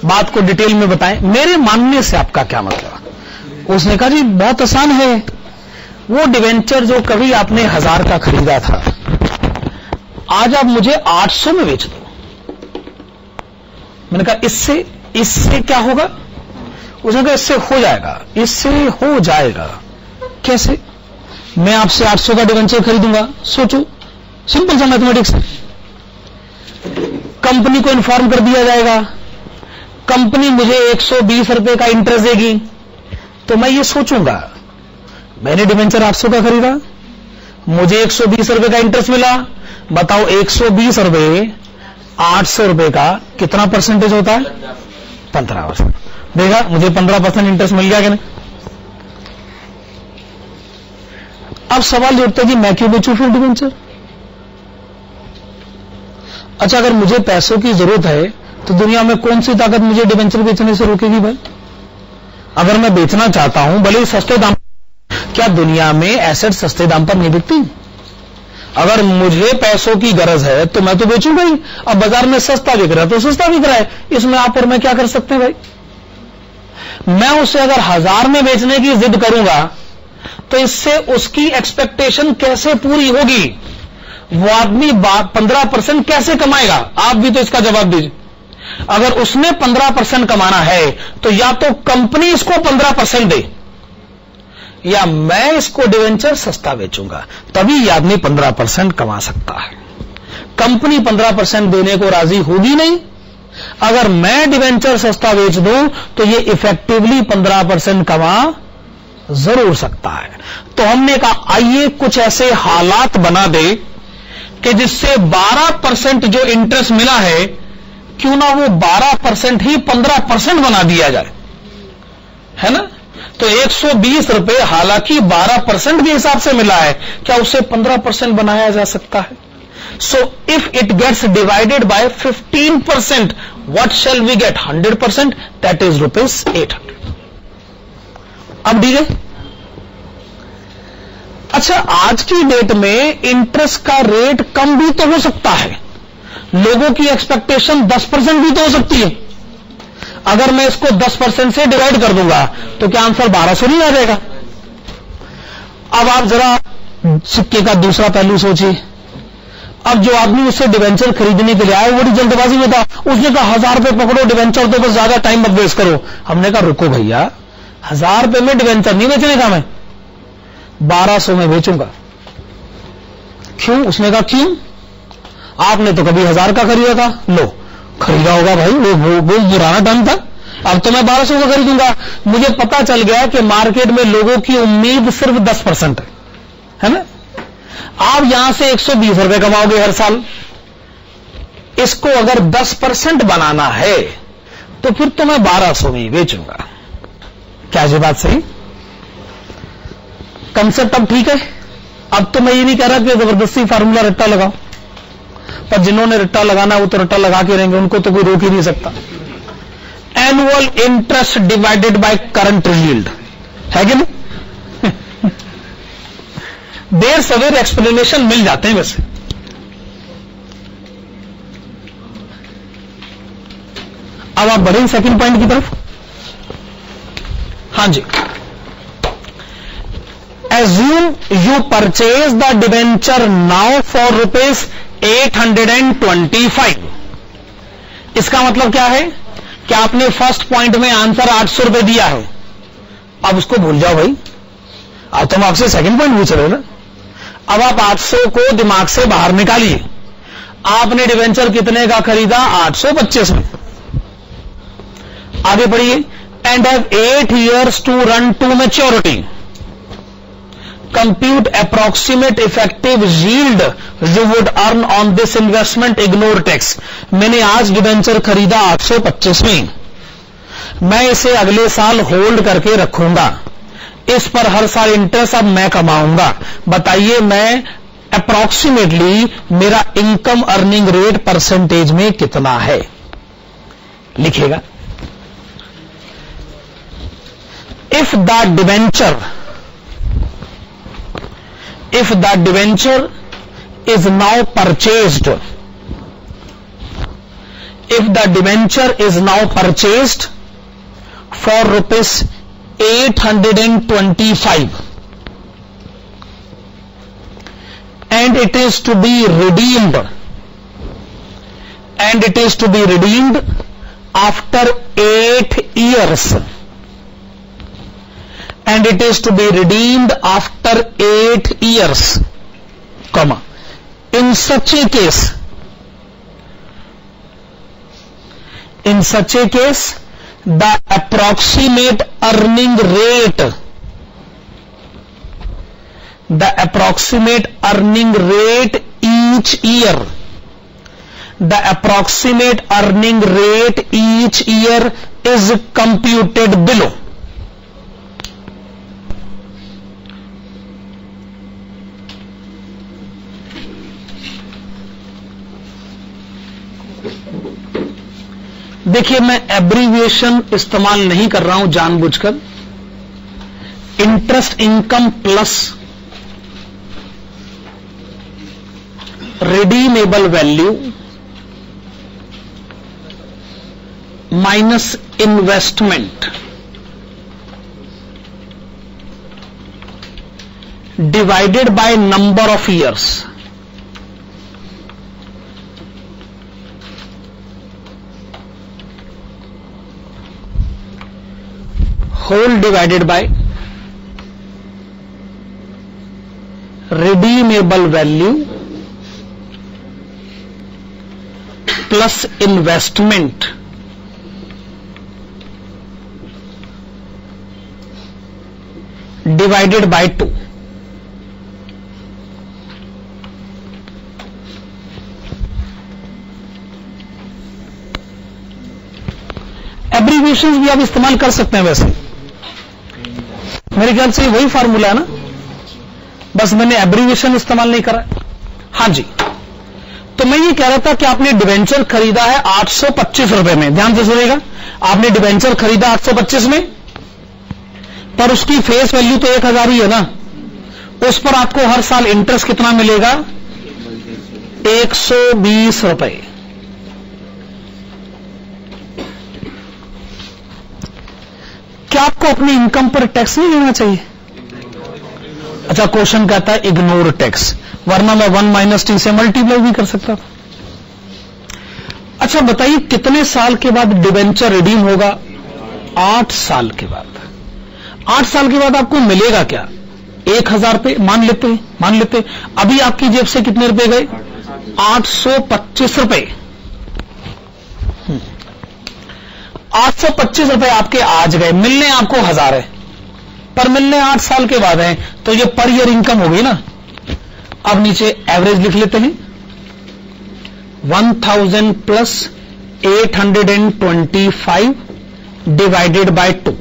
बात को डिटेल में बताएं, मेरे मानने से आपका क्या मतलब? उसने कहा जी बहुत आसान है, वो डिवेंचर जो कभी आपने 1000 का खरीदा था आज आप मुझे 800 में बेच दो। मैंने कहा इससे क्या होगा? उसने कहा इससे हो जाएगा। इससे हो जाएगा कैसे? मैं आपसे 800 का डिवेंचर खरीदूंगा, सोचो सिंपल सा मैथमेटिक्स। कंपनी को इन्फॉर्म कर दिया जाएगा, कंपनी मुझे 120 रुपए का इंटरेस्ट देगी, तो मैं ये सोचूंगा मैंने डिवेंचर 800 का खरीदा, मुझे 120 रुपए का इंटरेस्ट मिला। बताओ 120 रुपए 800 रुपए का कितना परसेंटेज होता है? 15%। देखा मुझे 15% इंटरेस्ट मिल गया कि नहीं? अब सवाल ये उठता है कि मैं क्यों बेचूं फिर डिवेंचर? अच्छा अगर मुझे पैसों की जरूरत है तो दुनिया में कौन सी ताकत मुझे डिवेंचर बेचने से रोकेगी भाई? अगर मैं बेचना चाहता हूं भले ही सस्ते दाम, क्या दुनिया में एसेट सस्ते दाम पर नहीं बिकती? अगर मुझे पैसों की गरज है तो मैं तो बेचूंगा ही। अब बाजार में सस्ता बिक रहा है तो सस्ता बिक रहा है, इसमें आप और मैं क्या कर सकते हैं भाई? मैं उसे अगर 1000 में बेचने की जिद करूंगा तो इससे उसकी एक्सपेक्टेशन कैसे पूरी होगी? वो आदमी 15% कैसे कमाएगा? आप भी तो इसका जवाब दीजिए। अगर उसने 15% कमाना है तो या तो कंपनी इसको 15% दे या मैं इसको डिवेंचर सस्ता बेचूंगा, तभी यह आदमी 15% कमा सकता है। कंपनी 15% देने को राजी होगी नहीं। अगर मैं डिवेंचर सस्ता बेच दूं तो ये इफेक्टिवली 15% कमा जरूर सकता है। तो हमने कहा आइए कुछ ऐसे हालात बना दे कि जिससे 12% जो इंटरेस्ट मिला है, क्यों ना वो 12% ही 15% बना दिया जाए, है ना? तो 120 रुपए हालांकि 12% के हिसाब से मिला है, क्या उसे 15% बनाया जा सकता है? So if it gets divided by 15%, what shall we get? 100%, that is ₹800। अब ठीक है। अच्छा, आज की डेट में इंटरेस्ट का रेट कम भी तो हो सकता है, लोगों की एक्सपेक्टेशन 10% भी तो हो सकती है। अगर मैं इसको 10% से डिवाइड कर दूंगा तो क्या आंसर 1200 नहीं आ जाएगा? अब आप जरा सिक्के का दूसरा पहलू सोचिए। अब जो आदमी उससे डिवेंचर खरीदने के लिए आया, बड़ी जल्दबाजी में था, उसने कहा 1000 रुपए पकड़ो डिवेंचर, तो बस ज्यादा टाइम मत वेस्ट करो। हमने कहा रुको भैया, 1000 रुपए में डिवेंचर नहीं बेचने का, मैं 1200 में बेचूंगा। क्यों? उसने कहा क्यों? आपने तो कभी 1000 का खरीदा था। लो, खरीदा होगा भाई, वो पुराना टर्म था, अब तो मैं 1200 का खरीदूंगा। मुझे पता चल गया कि मार्केट में लोगों की उम्मीद सिर्फ 10% है ना? आप यहां से 120 रुपए कमाओगे हर साल, इसको अगर 10% बनाना है तो फिर तो मैं 1200 में ही बेचूंगा। क्या ये बात सही? कंसेप्ट अब ठीक है? अब तो मैं ये नहीं कह रहा कि जबरदस्ती फार्मूला रट्टा लगाओ, पर जिन्होंने रट्टा लगाना वो तो रट्टा लगा के रहेंगे, उनको तो कोई रोक ही नहीं सकता। Annual interest divided by current yield, है कि नहीं? देर सवेर एक्सप्लेनेशन मिल जाते हैं वैसे। अब आप बढ़ें सेकंड पॉइंट की तरफ। हां जी, assume you purchase the debenture now for ₹825। इसका मतलब क्या है कि आपने फर्स्ट पॉइंट में आंसर 800 रुपए दिया है। अब उसको भूल जाओ भाई, अब तो हम आपसे सेकंड पॉइंट पूछ रहे हैं ना। अब आप 800 को दिमाग से बाहर निकालिए। आपने डिवेंचर कितने का खरीदा? 825 में। आगे बढ़िए। And have 8 years to run to maturity. Compute approximate effective yield you would earn on this investment, ignore tax। मैंने आज डिवेंचर खरीदा 825 में, मैं इसे अगले साल होल्ड करके रखूंगा, इस पर हर साल इंटरेस्ट अब मैं कमाऊंगा। बताइए मैं अप्रोक्सीमेटली मेरा इनकम अर्निंग रेट परसेंटेज में कितना है? लिखिएगा। If the debenture is now purchased, for ₹825 and it is to be redeemed after 8 years, and it is to be redeemed after 8 years, comma, in such a case the approximate earning rate each year is computed below। देखिए, मैं abbreviation इस्तेमाल नहीं कर रहा हूं जानबूझकर। Interest income plus redeemable value minus investment divided by number of years whole divided by redeemable value plus investment divided by 2. Abbreviations भी आप इस्तेमाल कर सकते हैं। वैसे मेरे ख्याल से वही फार्मूला है ना, बस मैंने एब्रीविएशन इस्तेमाल नहीं करा। हां जी, तो मैं ये कह रहा था कि आपने डिवेंचर खरीदा है 825 रुपए में। ध्यान से सुनिएगा, आपने डिवेंचर खरीदा 825 में, पर उसकी फेस वैल्यू तो 1000 ही है ना। उस पर आपको हर साल इंटरेस्ट कितना मिलेगा? 120 रुपए। क्या आपको अपनी इनकम पर टैक्स नहीं देना चाहिए? अच्छा, क्वेश्चन कहता है इग्नोर टैक्स, वरना मैं 1 माइनस टी से मल्टीप्लाई भी कर सकता था। अच्छा बताइए, कितने साल के बाद डिवेंचर रिडीम होगा? 8 साल के बाद। 8 साल के बाद आपको मिलेगा क्या? 1000 रुपए मान लेते। अभी आपकी जेब से कितने रुपए गए? 825 रुपए। 825 रुपए आपके आज गए, मिलने आपको 1000 है, पर मिलने 8 साल के बाद है, तो ये पर ईयर इनकम हो गई ना। अब नीचे एवरेज लिख लेते हैं, 1000 plus 825 divided by 2,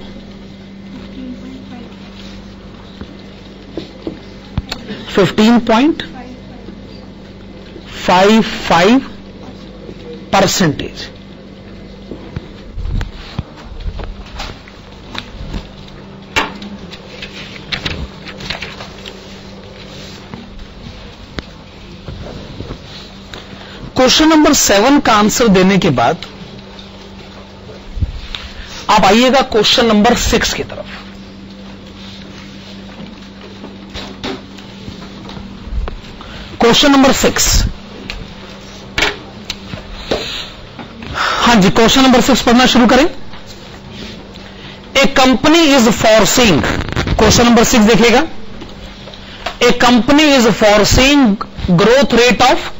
15.55%। Question number 7 का आंसर देने के बाद आप आइएगा क्वेश्चन नंबर 6 की तरफ। क्वेश्चन नंबर 6, हां जी, क्वेश्चन नंबर 6 पढ़ना शुरू करें। A company is forcing, question number 6 देखिएगा, a company is forcing growth rate of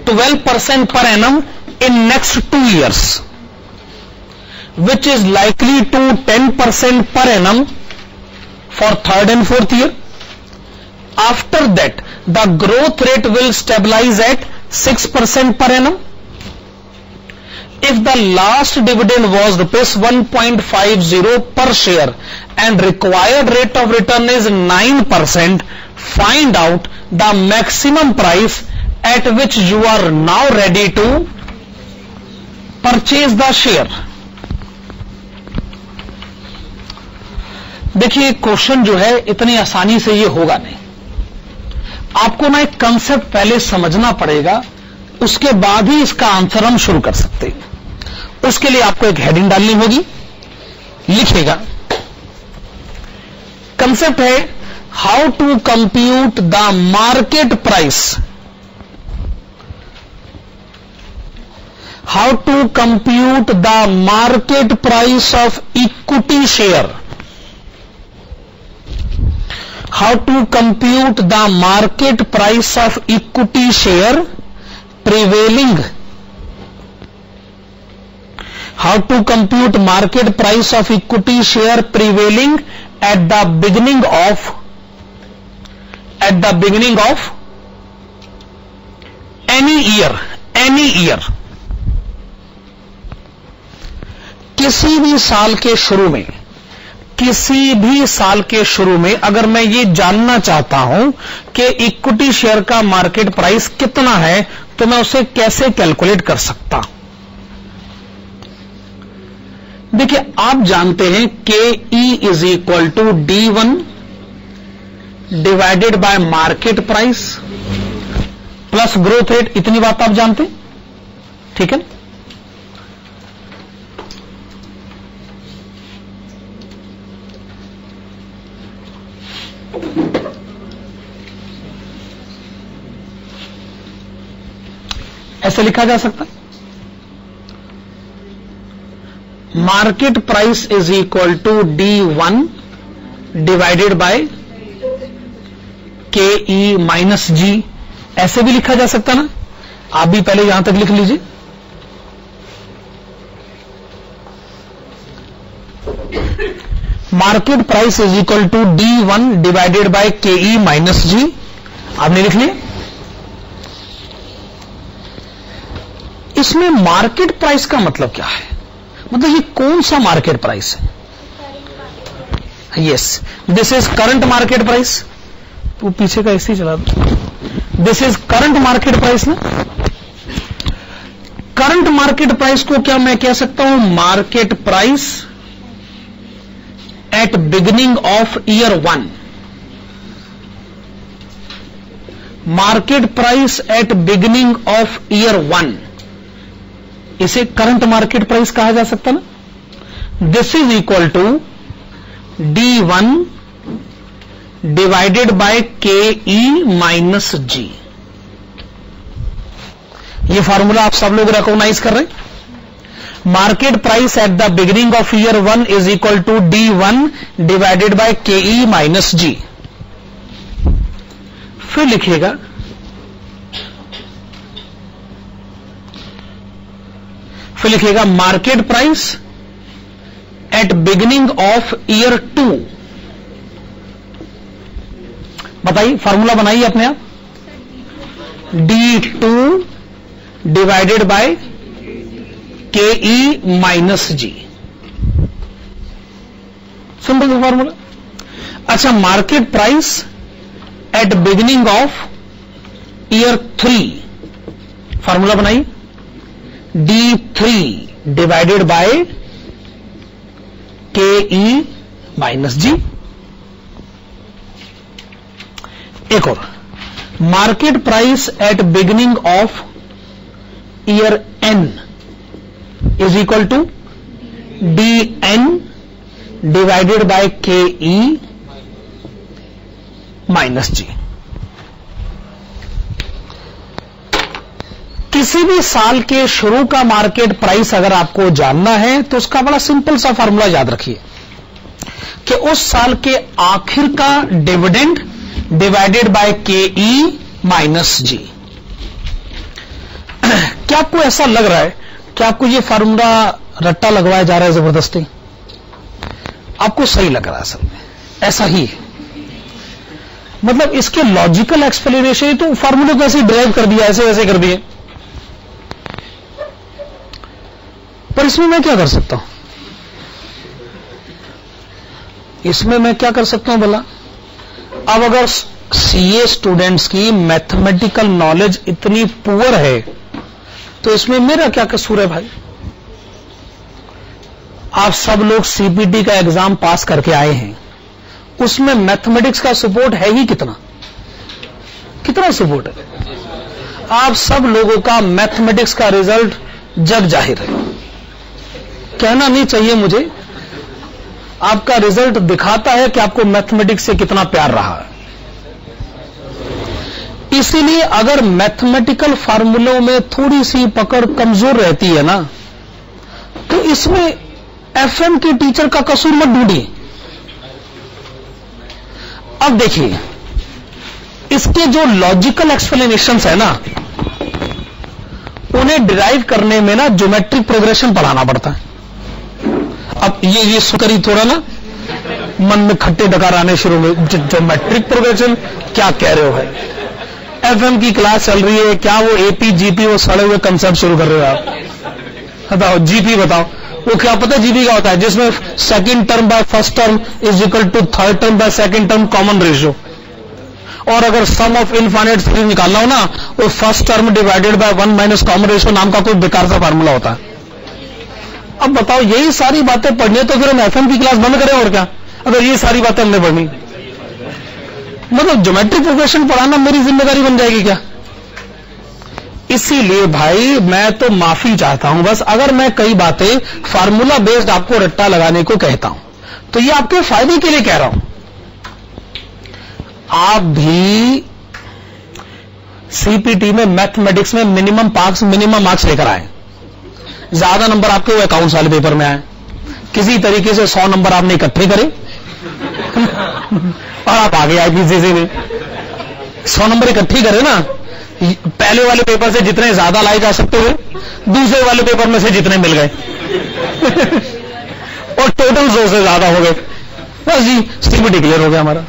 12% per annum in next 2 years, which is likely to 10% per annum for 3rd and 4th year. After that, the growth rate will stabilize at 6% per annum. If the last dividend was rupees 1.50 per share and required rate of return is 9%, find out the maximum price at which you are now ready to purchase the share. देखिए, question जो है इतनी आसानी से ये होगा नहीं। आपको ना एक कंसेप्ट पहले समझना पड़ेगा, उसके बाद ही इसका आंसर हम शुरू कर सकते हैं। उसके लिए आपको एक हेडिंग डालनी होगी, लिखेगा। कंसेप्ट है how to compute the market price, how to compute the market price of equity share, how to compute the market price of equity share prevailing, how to compute market price of equity share prevailing at the beginning of any year, किसी भी साल के शुरू में अगर मैं ये जानना चाहता हूं कि इक्विटी शेयर का मार्केट प्राइस कितना है, तो मैं उसे कैसे कैलकुलेट कर सकता? देखिए, आप जानते हैं K E is equal to D1 divided by market price plus growth rate, इतनी बात आप जानते हैं, ठीक है। ऐसे लिखा जा सकता है, market price is equal to D1 divided by KE minus G, ऐसे भी लिखा जा सकता ना। आप भी पहले यहां तक लिख लीजिए, market price is equal to D1 divided by KE minus G, आपने लिख लिया। इसमें मार्केट प्राइस का मतलब क्या है, मतलब ये कौन सा मार्केट प्राइस है? Yes, this is current market price. वो पीछे का ऐसे ही चला दो, this is current market price ना। करंट मार्केट प्राइस को क्या मैं कह सकता हूं, market price at beginning of year 1, market price at beginning of year 1, इसे करंट मार्केट प्राइस कहा जा सकता ना। This is equal to D1 divided by KE minus G। ये फॉर्मूला आप सब लोग रिकॉग्नाइज कर रहे हैं। Market price at the beginning of year 1 is equal to D1 divided by KE minus G। फिर लिखिएगा market price at beginning of year 2। बताइए, फॉर्मूला बनाइए अपने आप, D2 divided by KE minus G, simple सा फॉर्मूला। अच्छा, market price at beginning of year 3, formula बनाइए, D3 divided by KE minus G। एक और, market price at beginning of year N is equal to DN divided by KE minus G। किसी भी साल के शुरू का मार्केट प्राइस अगर आपको जानना है तो उसका बड़ा सिंपल सा फॉर्मूला याद रखिए कि उस साल के आखिर का dividend divided by KE minus G। क्या आपको ऐसा लग रहा है कि आपको ये फॉर्मूला रट्टा लगवाया जा रहा है जबरदस्ती? आपको सही लग रहा है, असल में ऐसा ही है। मतलब इसके लॉजिकल एक्सप्लेनेशन, तो फॉर्मूले को ऐसे ड्राइव कर दिया, ऐसे ऐसे कर दिए, पर इसमें मैं क्या कर सकता हूं? इसमें मैं क्या कर सकता हूं भला? अब अगर सीए स्टूडेंट्स की मैथमेटिकल नॉलेज इतनी पुअर है तो इसमें मेरा क्या कसूर है भाई? आप सब लोग सीपीटी का एग्जाम पास करके आए हैं, उसमें मैथमेटिक्स का सपोर्ट है ही कितना? कितना सपोर्ट है? आप सब लोगों का मैथमेटिक्स का रिजल्ट जग जाहिर है, कहना नहीं चाहिए मुझे, आपका रिजल्ट दिखाता है कि आपको मैथमेटिक्स से कितना प्यार रहा है। इसीलिए अगर मैथमेटिकल फार्मूलों में थोड़ी सी पकड़ कमजोर रहती है ना, तो इसमें एफएम के टीचर का कसूर मत ढूंढिए। अब देखिए, इसके जो लॉजिकल एक्सप्लेनेशंस है ना, उन्हें डिराइव करने में ना ज्योमेट्रिक प्रोग्रेशन पढ़ाना पड़ता है। अब ये सुकरी थोड़ा ना मन में खट्टे डकार आने शुरू हुए, ज्योमेट्रिक प्रोग्रेशन क्या कह रहे हो भाई? एफएम की क्लास चल रही है, क्या वो एपी जीपी वो सड़े हुए कंसेप्ट शुरू कर रहे हो आप? बताओ, जीपी बताओ, वो क्या पता है जीपी क्या होता है? जिसमें second term by first term is equal to third term by second term common ratio. और अगर सम ऑफ इनफाइनाइट सीरीज निकालना हो ना, वो first term divided by 1 minus common ratio नाम का कोई बेकार सा फार्मूला होता है। अब बताओ, यही सारी बातें पढ़नी है तो फिर हम एफएम की क्लास बंद करें और क्या, अगर ये सारी बातें हमने पढ़नी? मतलब ज्योमेट्रिक प्रोग्रेशन पढ़ाना मेरी जिम्मेदारी बन जाएगी क्या? इसीलिए भाई मैं तो माफी चाहता हूं बस, अगर मैं कई बातें फार्मूला बेस्ड आपको रट्टा लगाने को कहता हूं तो ये आपके फायदे के लिए कह रहा हूं। आप भी सीपीटी में मैथमेटिक्स में मिनिमम मार्क्स लेकर आए, ज्यादा नंबर आपके वो अकाउंट्स वाले पेपर में आए, किसी तरीके से 100 नंबर आपने इकट्ठे करे और आप आगे आईपीसीसी में 100 नंबर इकट्ठे करे ना, पहले वाले पेपर से जितने ज्यादा लाए जा सकते हुए दूसरे वाले पेपर में से जितने मिल गए और टोटल 100 से ज्यादा हो गए, बस जी सीपीटी क्लियर हो गया हमारा।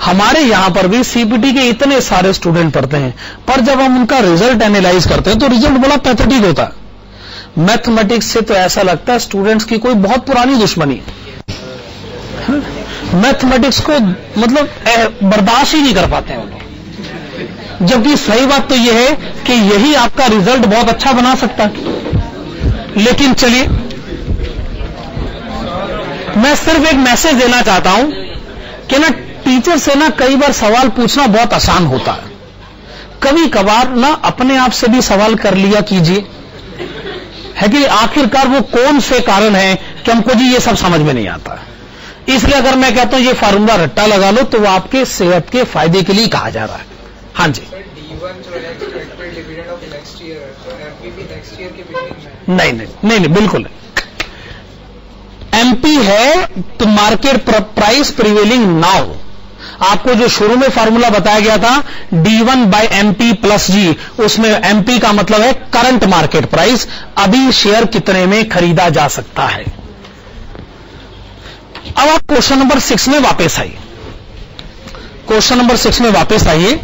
हमारे यहां पर भी सीपीटी के इतने सारे स्टूडेंट पढ़ते हैं, पर जब हम उनका रिजल्ट एनालाइज करते हैं तो रिजल्ट बड़ा पैथेटिक होता है। मैथमेटिक्स से तो ऐसा लगता है स्टूडेंट्स की कोई बहुत पुरानी दुश्मनी है, मैथमेटिक्स को मतलब बर्दाश्त ही नहीं कर पाते हैं वो लोग, जबकि सही बात तो यह है कि यही आपका रिजल्ट बहुत अच्छा बना सकता है। लेकिन चलिए, मैं सिर्फ एक मैसेज देना चाहता हूं कि ना टीचर से ना कई बार सवाल पूछना बहुत आसान होता है, कभी कभार ना अपने आप से भी सवाल कर लिया कीजिए, है कि आखिरकार वो कौन से कारण है कि हमको जी ये सब समझ में नहीं आता। इसलिए अगर मैं कहता हूं ये फार्मूला रट्टा लगा लो तो वो आपके सेहत के फायदे के लिए कहा जा रहा है। हाँ जी, नहीं बिल्कुल एमपी है तो मार्केट प्राइस प्रिवेलिंग नाउ। आपको जो शुरू में फार्मूला बताया गया था D1 by MP प्लस जी, उसमें MP का मतलब है करंट मार्केट प्राइस, अभी शेयर कितने में खरीदा जा सकता है। अब आप क्वेश्चन नंबर 6 में वापस आइए, क्वेश्चन नंबर 6 में वापस आइए।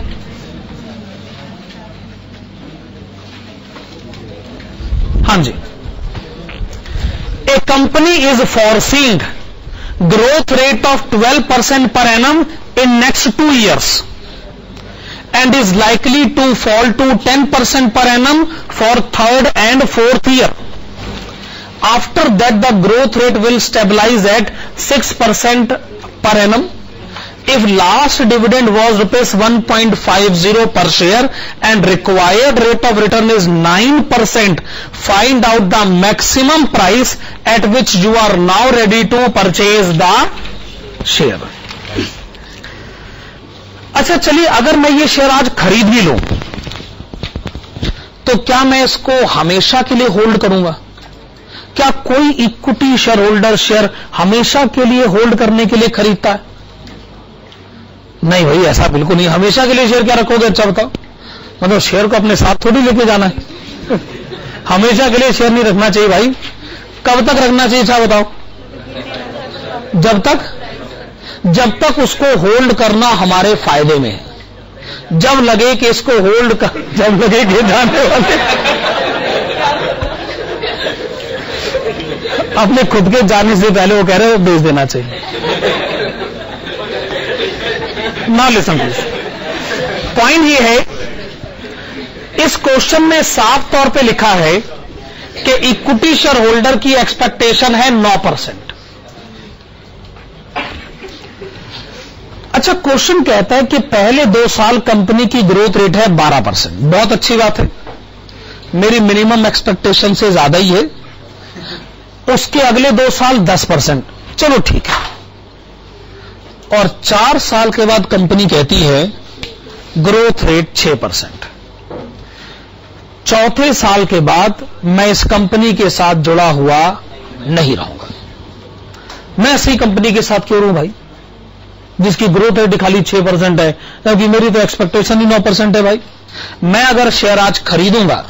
हाँ जी, a company is foreseeing growth rate of 12% per annum in next 2 years and is likely to fall to 10% per annum for third and fourth year. After that the growth rate will stabilize at 6% per annum. If last dividend was rupees 1.50 per share and required rate of return is 9%, find out the maximum price at which you are now ready to purchase the share. अच्छा चलिए, अगर मैं ये share आज खरीद भी लूं तो क्या मैं इसको हमेशा के लिए होल्ड करूंगा? क्या कोई इक्विटी शेयर होल्डर शेयर हमेशा के लिए होल्ड करने के लिए खरीदता है? नहीं भाई, ऐसा बिल्कुल नहीं। हमेशा के लिए शेयर क्या रखोगे? अच्छा बताओ, मतलब शेयर को अपने साथ थोड़ी लेके जाना है। हमेशा के लिए शेयर नहीं रखना चाहिए भाई। कब तक रखना चाहिए? अच्छा बताओ। जब तक उसको होल्ड करना हमारे फायदे में है। जब लगे कि इसको होल्ड कर, जब लगे कि जाने वाले अपने खुद के जाने से पहले वो कह रहे हो बेच देना चाहिए। ना लिसन प्लीज, पॉइंट ये है, इस क्वेश्चन में साफ तौर पे लिखा है कि इक्विटी शेयर होल्डर की एक्सपेक्टेशन है 9%। अच्छा, क्वेश्चन कहता है कि पहले 2 साल कंपनी की ग्रोथ रेट है 12%। बहुत अच्छी बात है, मेरी मिनिमम एक्सपेक्टेशन से ज्यादा ही है। उसके अगले 2 साल 10%, चलो ठीक है। और 4 साल के बाद कंपनी कहती है ग्रोथ रेट 6%। चौथे साल के बाद मैं इस कंपनी के साथ जुड़ा हुआ नहीं रहूंगा। मैं ऐसी कंपनी के साथ क्यों रहूं भाई जिसकी ग्रोथ रेट खाली 6% है, क्योंकि मेरी तो एक्सपेक्टेशन ही 9% है भाई। मैं अगर शेयर आज खरीदूंगा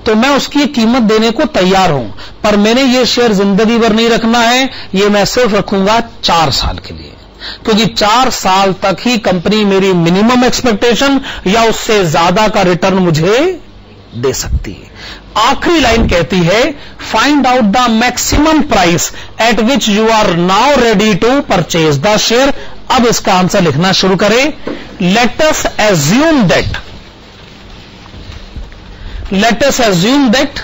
तो मैं उसकी कीमत देने को तैयार हूं, पर मैंने ये शेयर जिंदगी भर नहीं रखना है, ये मैं सिर्फ रखूंगा 4 साल के लिए, क्योंकि 4 साल तक ही कंपनी मेरी मिनिमम एक्सपेक्टेशन या उससे ज्यादा का रिटर्न मुझे दे सकती है। आखिरी लाइन कहती है find out the maximum price at which you are now ready to purchase the share. अब इसका आंसर लिखना शुरू करें। Let us assume that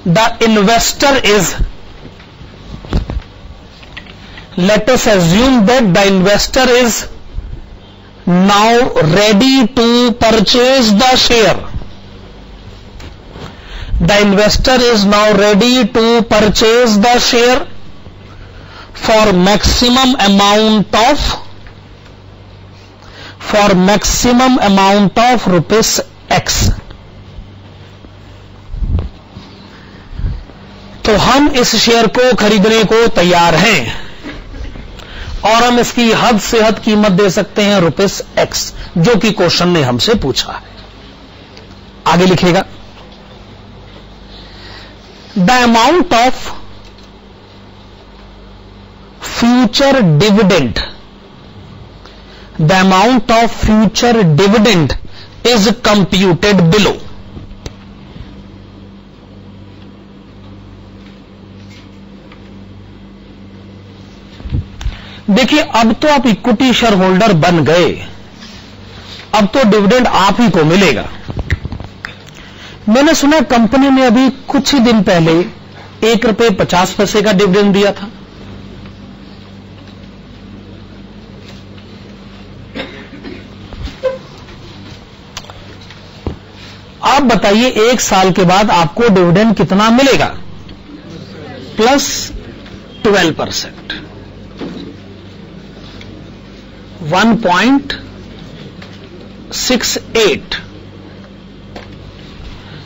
the investor is let us assume that the investor is now ready to purchase the share. The investor is now ready to purchase the share for maximum amount of rupees X. तो हम इस share को खरीदने को तैयार हैं और हम इसकी हद से हद कीमत दे सकते हैं रुपीस X, जो कि क्वेश्चन ने हमसे पूछा है। आगे लिखेगा, the amount of future dividend, the amount of future dividend is computed below. देखिए, अब तो आप इक्विटी शेयर होल्डर बन गए, अब तो डिविडेंड आप ही को मिलेगा। मैंने सुना कंपनी ने अभी कुछ ही दिन पहले ₹1.50 का डिविडेंड दिया था। आप बताइए, एक साल के बाद आपको डिविडेंड कितना मिलेगा? प्लस 12%, 1.68।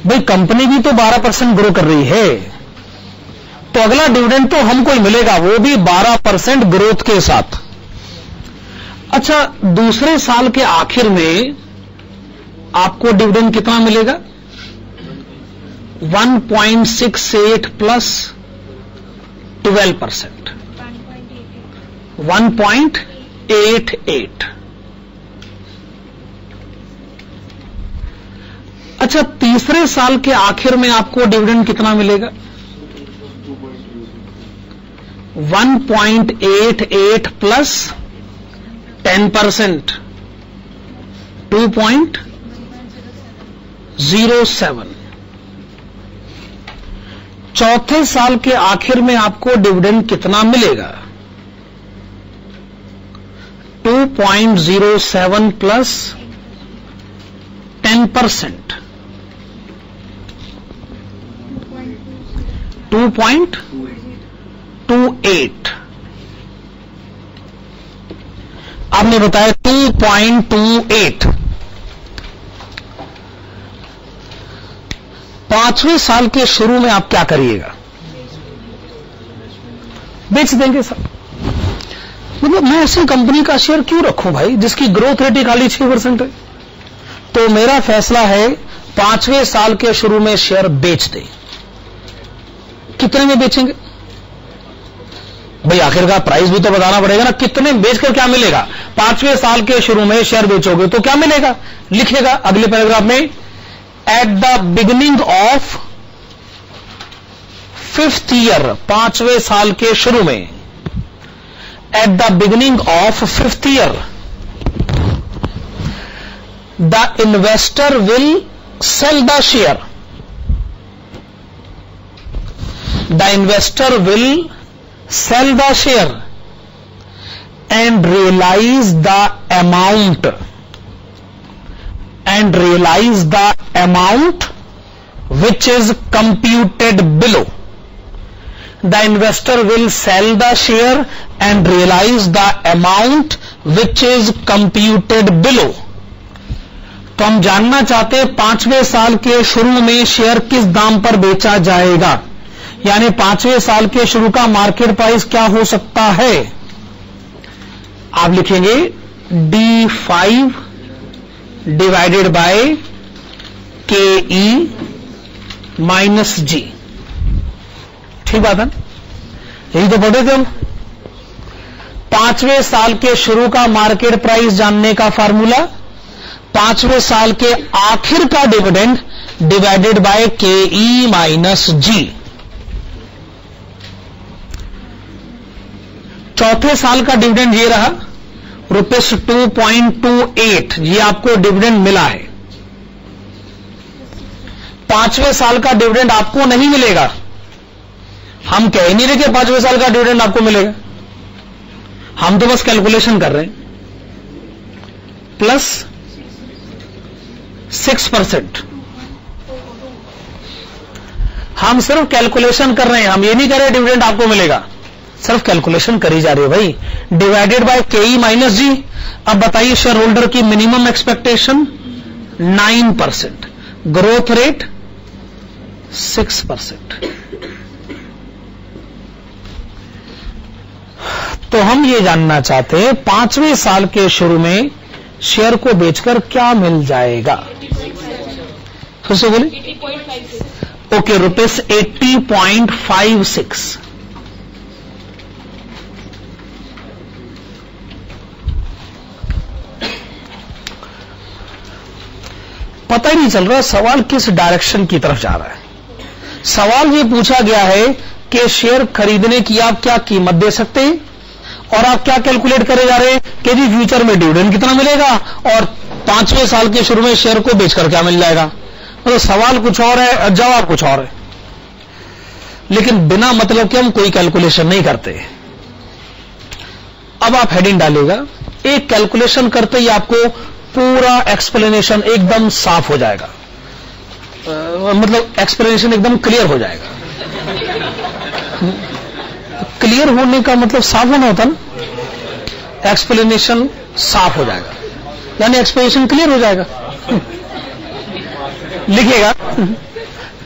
भाई कंपनी भी तो 12% ग्रो कर रही है, तो अगला डिविडेंड तो हमको ही मिलेगा, वो भी 12% ग्रोथ के साथ। अच्छा, दूसरे साल के आखिर में आपको डिविडेंड कितना मिलेगा? 1.68 प्लस 12%, 1.88। अच्छा, तीसरे साल के आखिर में आपको डिविडेंड कितना मिलेगा? 1.88 प्लस 10%, 2.07। चौथे साल के आखिर में आपको डिविडेंड कितना मिलेगा? 2.07 प्लस 10%, 2.28। आपने बताया 2.28। पांचवें साल के शुरू में आप क्या करिएगा? बेच देंगे सर। मतलब मैं ऐसी कंपनी का शेयर क्यों रखूं भाई, जिसकी ग्रोथ रेट ही खाली 6% है? तो मेरा फैसला है, पांचवें साल के शुरू में शेयर बेच दें। कितने में बेचेंगे भाई? आखिरकार प्राइस भी तो बताना पड़ेगा ना, कितने बेचकर क्या मिलेगा? पांचवें साल के शुरू में शेयर बेचोगे तो क्या मिलेगा? लिखेगा अगले पैराग्राफ में, at the beginning of 5th year, पांचवें साल के शुरू में, at the beginning of 5th year, the investor will sell the share, the investor will sell the share and realize the amount which is computed below. The investor will sell the share and realize the amount which is computed below. तो हम जानना चाहते हैं पांचवें साल के शुरू में शेयर किस दाम पर बेचा जाएगा, यानी पांचवें साल के शुरू का मार्केट प्राइस क्या हो सकता है? आप लिखेंगे D5 divided by KE minus G। ठीक बात है, यही तो पढ़े थे हम। पांचवें साल के शुरू का मार्केट प्राइस जानने का फार्मूला, पांचवें साल के आखिर का dividend divided by KE minus G। चौथे साल का डिविडेंड ये रहा ₹2.28, ये आपको डिविडेंड मिला है। पांचवें साल का डिविडेंड आपको नहीं मिलेगा, हम कह ही नहीं रहे कि पांचवें साल का डिविडेंड आपको मिलेगा। हम तो बस कैलकुलेशन कर रहे हैं। प्लस 6%, हम सिर्फ कैलकुलेशन कर रहे हैं, हम ये नहीं कर रहे डिविडेंड आपको मिलेगा, सिर्फ कैलकुलेशन करी जा रही है भाई। डिवाइडेड बाय KE माइनस जी। अब बताइए शेयर होल्डर की मिनिमम एक्सपेक्टेशन 9%, ग्रोथ रेट 6%। तो हम ये जानना चाहते हैं 5वें साल के शुरू में शेयर को बेचकर क्या मिल जाएगा। फिर से बोले। ओके, ₹80.56। पता ही नहीं चल रहा सवाल किस डायरेक्शन की तरफ जा रहा है। सवाल ये पूछा गया है कि शेयर खरीदने की आप क्या कीमत दे सकते हैं, और आप क्या कैलकुलेट करे जा रहे हैं कि जी फ्यूचर में डिविडेंड कितना मिलेगा और 5वें साल के शुरू में शेयर को बेचकर क्या मिल जाएगा। मतलब सवाल कुछ और है, जवाब कुछ और है, लेकिन बिना मतलब के हम कोई कैलकुलेशन नहीं करते। अब आप हेडिंग डालिएगा, एक कैलकुलेशन करते ही आपको पूरा एक्सप्लेनेशन एकदम साफ हो जाएगा, मतलब एक्सप्लेनेशन एकदम क्लियर हो जाएगा। क्लियर होने का मतलब साफ होना होता ना, एक्सप्लेनेशन साफ हो जाएगा यानी एक्सप्लेनेशन क्लियर हो जाएगा। लिखिएगा,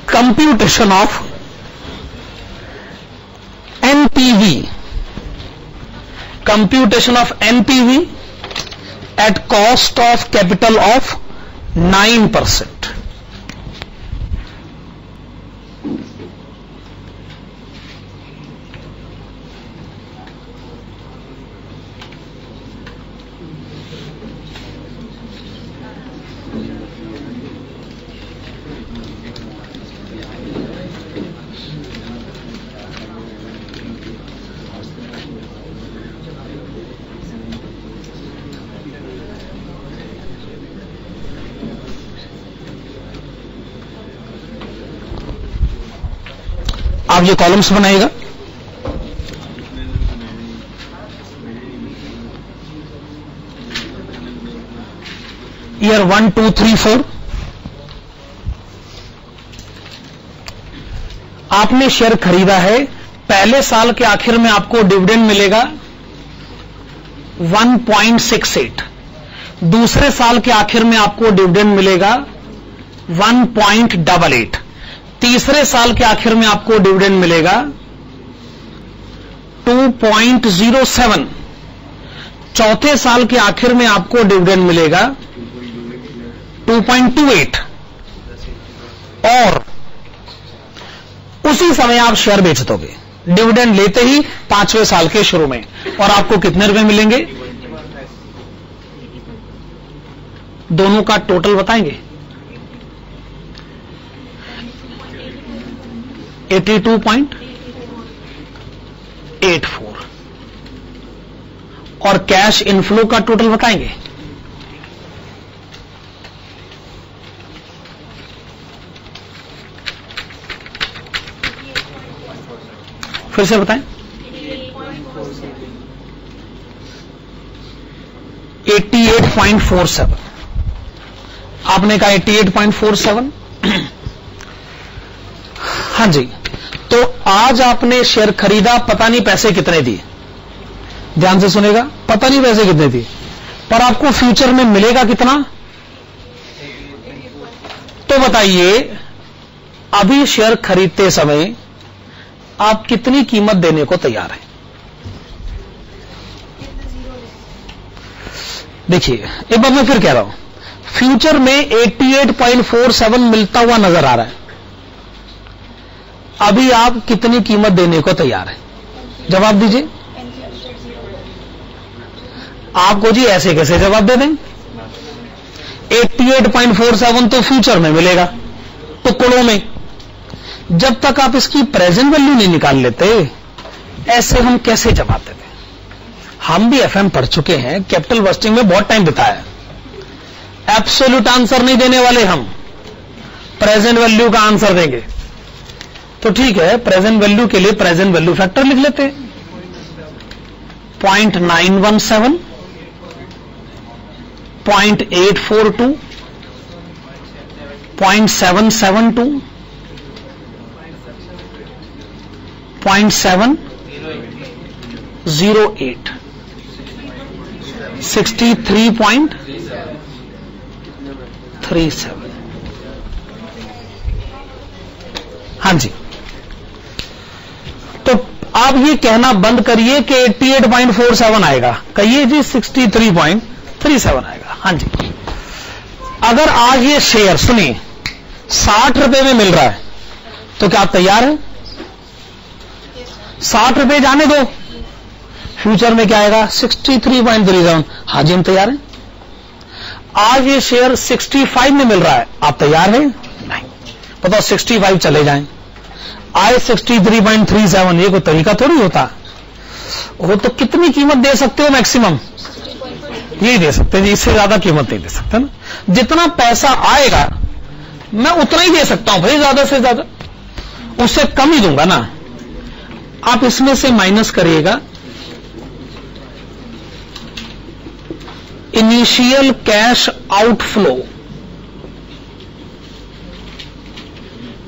computation of NPV, computation of NPV at cost of capital of 9%। आप ये कॉलम्स बनाइएगा। ईयर 1, 2, 3, 4 आपने शेयर खरीदा है, पहले साल के आखिर में आपको डिविडेंड मिलेगा 1.68, दूसरे साल के आखिर में आपको डिविडेंड मिलेगा 1.88, तीसरे साल के आखिर में आपको डिविडेंड मिलेगा 2.07, चौथे साल के आखिर में आपको डिविडेंड मिलेगा 2.28, और उसी समय आप शेयर बेच दोगे डिविडेंड लेते ही 5वें साल के शुरू में, और आपको कितने रुपए मिलेंगे, दोनों का टोटल बताएंगे। 82.84, और कैश इनफ्लो का टोटल बताएंगे। फिर से बताएं। 88.47, आपने कहा 88.47। हाँ जी, तो आज आपने शेयर खरीदा, पता नहीं पैसे कितने दिए, ध्यान से सुनेगा, पता नहीं पैसे कितने दिए, पर आपको फ्यूचर में मिलेगा कितना। तो बताइए अभी शेयर खरीदते समय आप कितनी कीमत देने को तैयार हैं। देखिए एक बार मैं फिर कह रहा हूं, फ्यूचर में 88.47 मिलता हुआ नजर आ रहा है, अभी आप कितनी कीमत देने को तैयार हैं, जवाब दीजिए। आपको जी ऐसे कैसे जवाब दे दें, 88.47 तो फ्यूचर में मिलेगा टुकड़ों में, जब तक आप इसकी प्रेजेंट वैल्यू नहीं निकाल लेते ऐसे हम कैसे जवाब देते। हम भी FM पढ़ चुके हैं, कैपिटल बस्टिंग में बहुत टाइम बिताया, एब्सोल्यूट आंसर नहीं देने वाले हम, प्रेजेंट वैल्यू का आंसर देंगे। तो ठीक है, प्रेजेंट वैल्यू के लिए प्रेजेंट वैल्यू फैक्टर लिख लेते हैं, 0.917, 0.842, 0.772, 0.708, 63.37। हाँ जी, तो आप ये कहना बंद करिए कि 88.47 आएगा, कहिए जी 63.37 आएगा। हाँ जी, अगर आज ये शेयर सुनिए 60 रुपए में मिल रहा है तो क्या आप तैयार हैं? 60 रुपए जाने दो, फ्यूचर में क्या आएगा? 63.37। हाँ जी, हम तैयार हैं। आज ये शेयर 65 में मिल रहा है, आप तैयार हैं? नहीं। बताओ 65 चले जाएं, आए 63.37, ये कोई तरीका थोड़ी होता। वो तो कितनी कीमत दे सकते हो? मैक्सिमम यही दे सकते हैं जी, इससे ज्यादा कीमत नहीं दे सकते ना। जितना पैसा आएगा मैं उतना ही दे सकता हूं भाई, ज्यादा से ज्यादा, उससे कम ही दूंगा ना। आप इसमें से माइनस करिएगा initial cash outflow.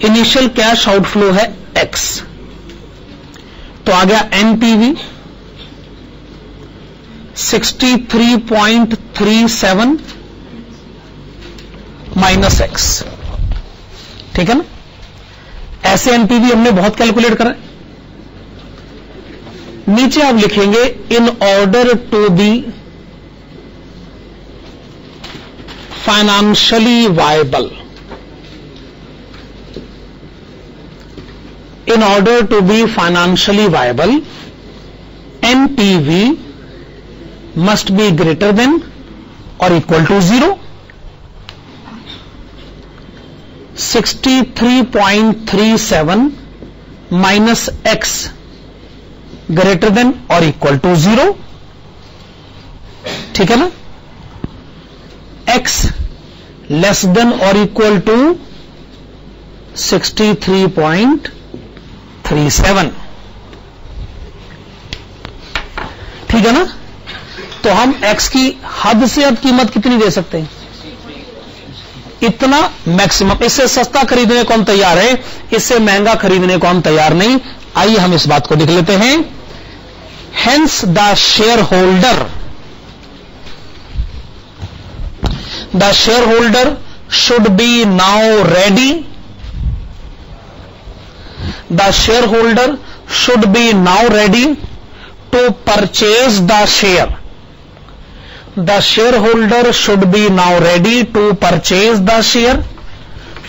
Initial cash outflow है X, तो आ गया एनपीवी 63.37 माइनस X। ठीक है ना? ऐसे एनपीवी हमने बहुत कैलकुलेट करा। नीचे आप लिखेंगे in order to be financially viable. In order to be financially viable, NPV must be greater than or equal to 0. 63.37 minus X greater than or equal to 0. ठीक है ना? X less than or equal to 63.37। ठीक है ना? तो हम X की हद से अब कीमत कितनी दे सकते हैं? इतना मैक्सिमम। इससे सस्ता खरीदने को हम तैयार है, इससे महंगा खरीदने को हम तैयार नहीं। आइए हम इस बात को लिख लेते हैं। Hence the share holder should be now ready. The shareholder should be now ready to purchase the share. The shareholder should be now ready to purchase the share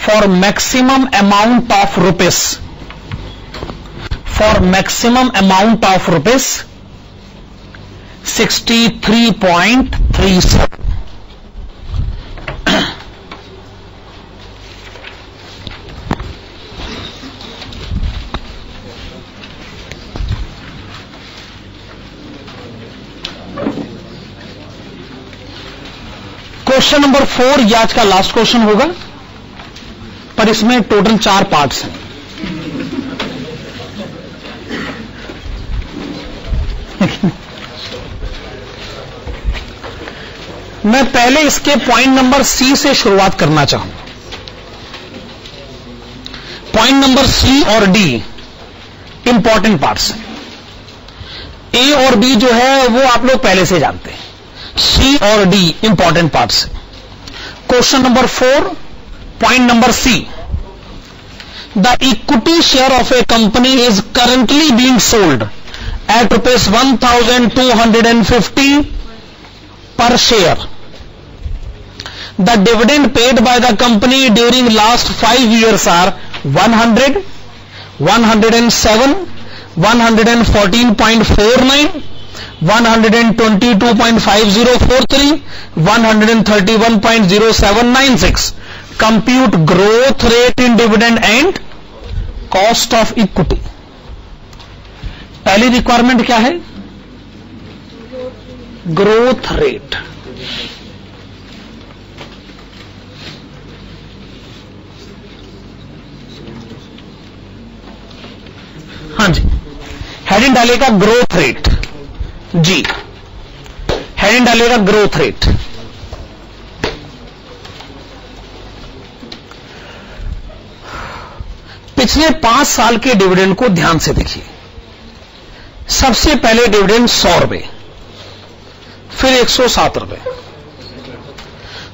for maximum amount of rupees. For maximum amount of rupees 63.37. Question number 4 ये आज का last question होगा, पर इसमें total 4 parts हैं। मैं पहले इसके पॉइंट नंबर सी से शुरुआत करना चाहूंगा। पॉइंट नंबर सी और डी इंपॉर्टेंट पार्ट्स हैं। ए और बी जो है वो आप लोग पहले से जानते हैं, सी और D important parts. Question number 4 point number C, the equity share of a company is currently being sold at ₹1250 per share. The dividend paid by the company during last 5 years are 100, 107, 114.49, 122.5043, 131.0796. Compute growth rate in dividend and cost of equity. पहली requirement क्या है? Growth rate. हाँ जी, heading डालेगा growth rate. जी, heading डालिएगा growth rate. पिछले 5 साल के dividend को ध्यान से देखिए। सबसे पहले डिविडेंड 100 रुपए, फिर 107 रुपए।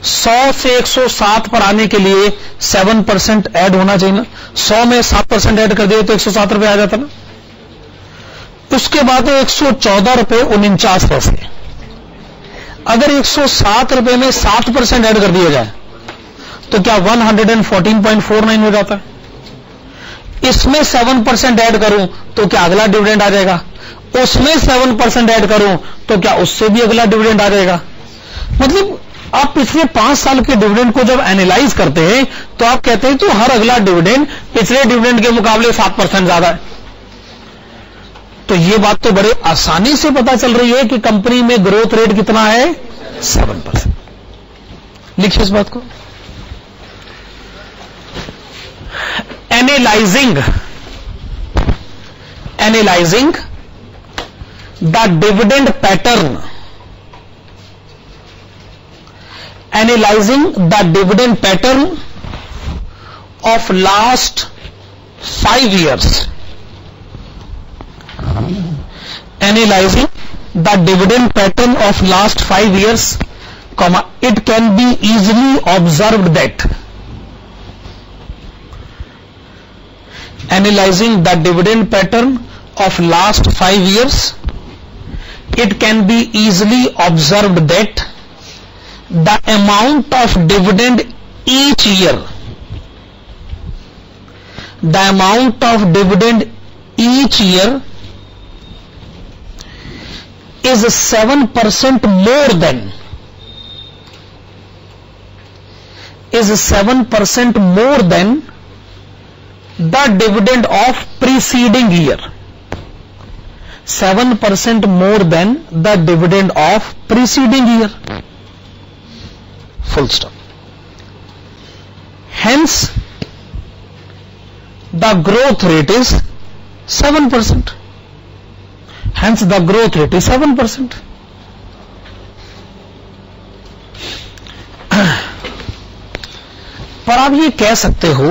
100 से 107 पर आने के लिए 7% ऐड होना चाहिए ना। 100 में 7% ऐड कर दिए तो 107 रुपए आ जाता ना। उसके बाद 114 रुपए 49 पैसे। अगर 107 रुपए में 7% ऐड कर दिया जाए तो क्या 114.49 हो जाता है। इसमें 7% ऐड करूं तो क्या अगला डिविडेंड आ जाएगा, उसमें 7% ऐड करूं तो क्या उससे भी अगला डिविडेंड आ जाएगा। मतलब आप पिछले 5 साल के डिविडेंड को जब एनालाइज करते हैं तो आप कहते हैं तो हर अगला डिविडेंड पिछले डिविडेंड के मुकाबले 7% ज्यादा है। तो ये बात तो बड़े आसानी से पता चल रही है कि कंपनी में ग्रोथ रेट कितना है, 7%। लिखिए इस बात को। Analysing the dividend pattern, analyzing the dividend pattern of last 5 years, analyzing the dividend pattern of last 5 years, comma, it can be easily observed that analyzing the dividend pattern of last 5 years, it can be easily observed that the amount of dividend each year, the amount of dividend each year is 7% more than, is 7% more than the dividend of preceding year, 7% more than the dividend of preceding year. Full stop. Hence, the growth rate is 7%. Hence, the growth rate is 7%. पर आप ये कह सकते हो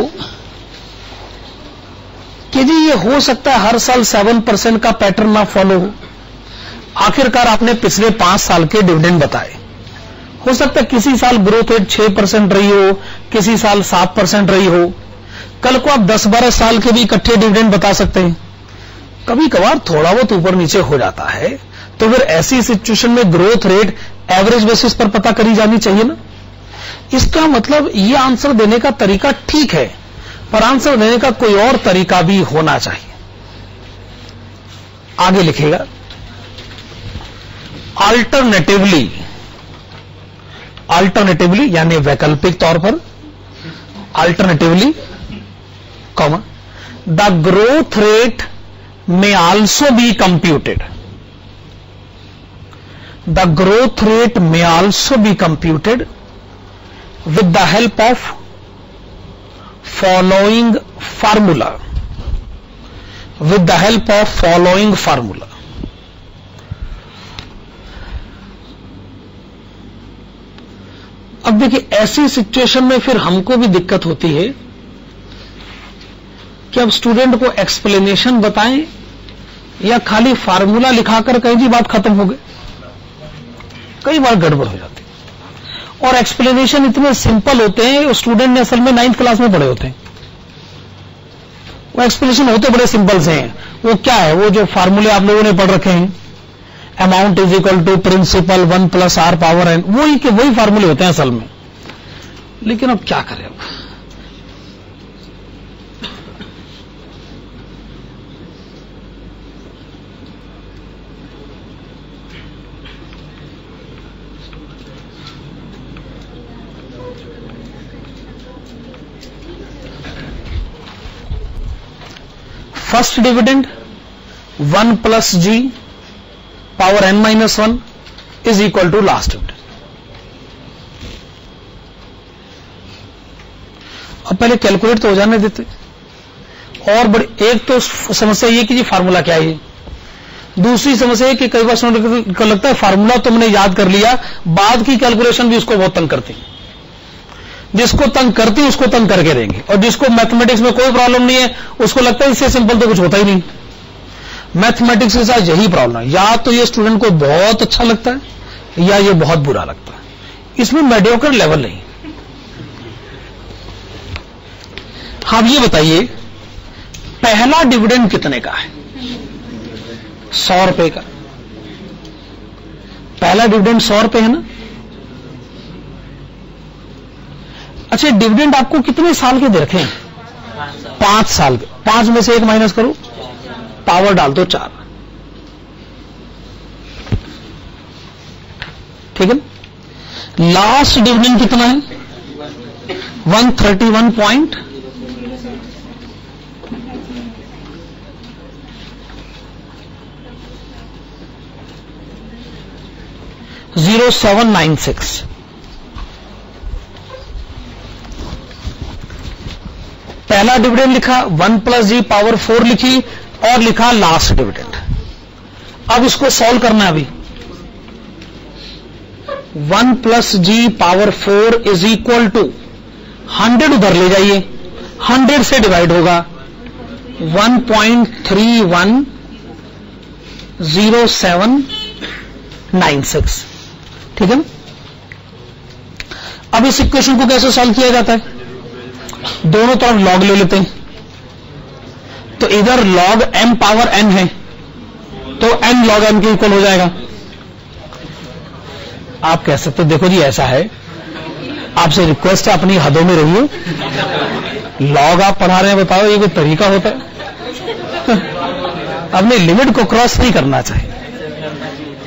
कि जी ये हो सकता है हर साल 7% का पैटर्न ना फॉलो हो। आखिरकार आपने पिछले 5 साल के डिविडेंड बताए। हो सकता है किसी साल ग्रोथ रेट 6% रही हो, किसी साल 7% रही हो। कल को आप 10-12 साल के भी इकट्ठे डिविडेंड बता सकते हैं। कभी कभार थोड़ा बहुत ऊपर नीचे हो जाता है, तो फिर ऐसी सिचुएशन में ग्रोथ रेट एवरेज बेसिस पर पता करी जानी चाहिए ना। इसका मतलब ये आंसर देने का तरीका ठीक है, पर आंसर देने का कोई और तरीका भी होना चाहिए। आगे लिखेगा, अल्टरनेटिवली यानी वैकल्पिक तौर पर, alternatively comma, the growth rate may also be computed, the growth rate may also be computed with the help of following formula, with the help of following formula. अब देखिए ऐसी सिचुएशन में फिर हमको भी दिक्कत होती है कि अब स्टूडेंट को एक्सप्लेनेशन बताएं या खाली फार्मूला लिखाकर कहीं जी बात खत्म हो गई। कई बार गड़बड़ हो जाती है और एक्सप्लेनेशन इतने सिंपल होते हैं, स्टूडेंट ने असल में 9th क्लास में पढ़े होते हैं। वो एक्सप्लेनेशन होते बड़े सिंपल से हैं। वो क्या है, वो जो फार्मूले आप लोगों ने पढ़ रखे हैं, amount is equal to principal 1 + r power n, वही फार्मूले होते हैं असल में। लेकिन अब क्या करें, अब first dividend 1 + g power n - 1 is equal to last dividend. अब पहले कैलकुलेट तो हो जाने देते। और बड़ी एक तो समस्या ये कि जी फार्मूला क्या है, दूसरी समस्या है कि कई बार स्टूडेंट को लगता है फार्मूला तुमने याद कर लिया, बाद की कैलकुलेशन भी उसको बहुत तंग करती। जिसको तंग करती उसको तंग करके देंगे, और जिसको मैथमेटिक्स में कोई प्रॉब्लम नहीं है उसको लगता है इससे सिंपल तो कुछ होता ही नहीं। मैथमेटिक्स के साथ यही प्रॉब्लम है, या तो ये स्टूडेंट को बहुत अच्छा लगता है या ये बहुत बुरा लगता है, इसमें मेडियोकर लेवल नहीं। अब ये बताइए पहला डिविडेंड कितने का है? 100 रुपए का। पहला डिविडेंड 100 रुपए है ना। अच्छा, डिविडेंड आपको कितने साल के दे रखे हैं? 5 साल के। 5 में से 1 माइनस करो, पावर डाल दो 4, ठीक है। लास्ट डिविडेंड कितना है? 131.0796। पहला डिविडेंड लिखा, 1 + g पावर 4 लिखी और लिखा लास्ट डिविडेंड। अब इसको सॉल्व करना है। अभी 1 + g power 4 is equal to 100 उधर ले जाइए, 100 से डिवाइड होगा 1.310796, ठीक है। अब इस इक्वेशन को कैसे सॉल्व किया जाता है? दोनों तरफ लॉग ले लेते हैं, तो इधर log m पावर n है तो n log m के इक्वल हो जाएगा। आप कह सकते हो देखो जी ऐसा है, आपसे रिक्वेस्ट है अपनी हदों में रहिए, लॉग आप पढ़ा रहे हैं, बताओ ये कोई तरीका होता है? अपने लिमिट को क्रॉस नहीं करना चाहिए,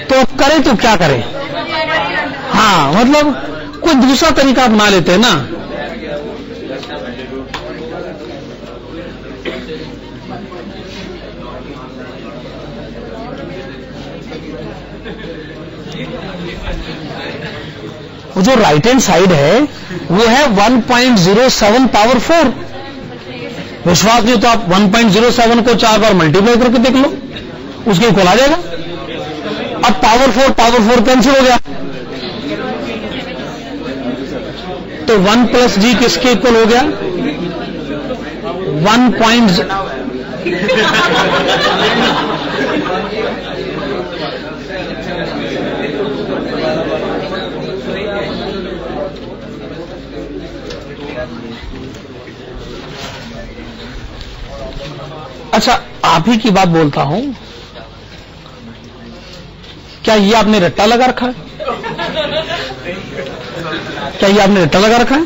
तो करें तो क्या करें? हाँ, मतलब कोई दूसरा तरीका अपना लेते हैं ना। वो जो राइट हैंड साइड है वो है 1.07 पावर 4। विश्वास नहीं तो आप 1.07 को 4 बार मल्टीप्लाई करके देख लो, उसके इक्वल आ जाएगा। अब पावर 4 कैंसिल हो गया, तो 1 + g किसके इक्वल हो गया? 1. अच्छा, आप ही की बात बोलता हूं, क्या ये आपने रट्टा लगा रखा है? क्या ये आपने रट्टा लगा रखा है?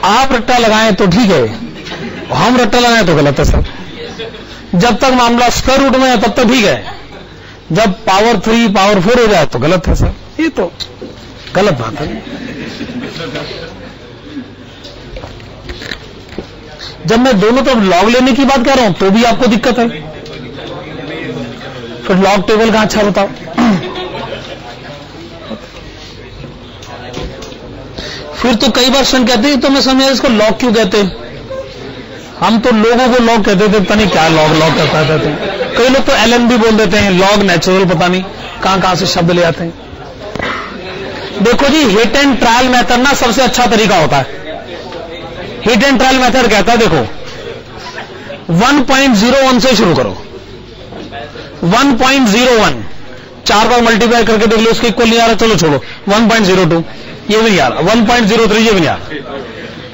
आप रट्टा लगाएं तो ठीक है, हम रट्टा लगाएं तो गलत है सर। जब तक मामला स्क्वायर रूट में है तब तक ठीक है, जब पावर 3 पावर 4 हो जाए तो गलत है सर। ये तो गलत बात है। जब मैं दोनों तरफ लॉग लेने की बात कर रहा हूं तो भी आपको दिक्कत है, फिर लॉग टेबल का अच्छा बताओ। फिर तो कई बार सन कहते हैं तो मैं समझा इसको लॉग क्यों कहते हैं, हम तो लोगों को लॉग कहते थे, पता नहीं क्या लॉग कहता था। कई लोग तो LN भी बोल देते हैं, लॉग नेचुरल, पता नहीं कहां से शब्द ले आते हैं। देखो जी, हिट एंड ट्रायल मेथड ना सबसे अच्छा तरीका होता है। हिट एंड ट्रायल मेथड कहता है देखो 1.01 से शुरू करो, 1.01 4 बार मल्टीप्लाई करके देख लो, उसके इक्वल नहीं आ रहा, चलो छोड़ो 1.02 ये भी नहीं आ रहा, 1.03 ये भी नहीं आ रहा,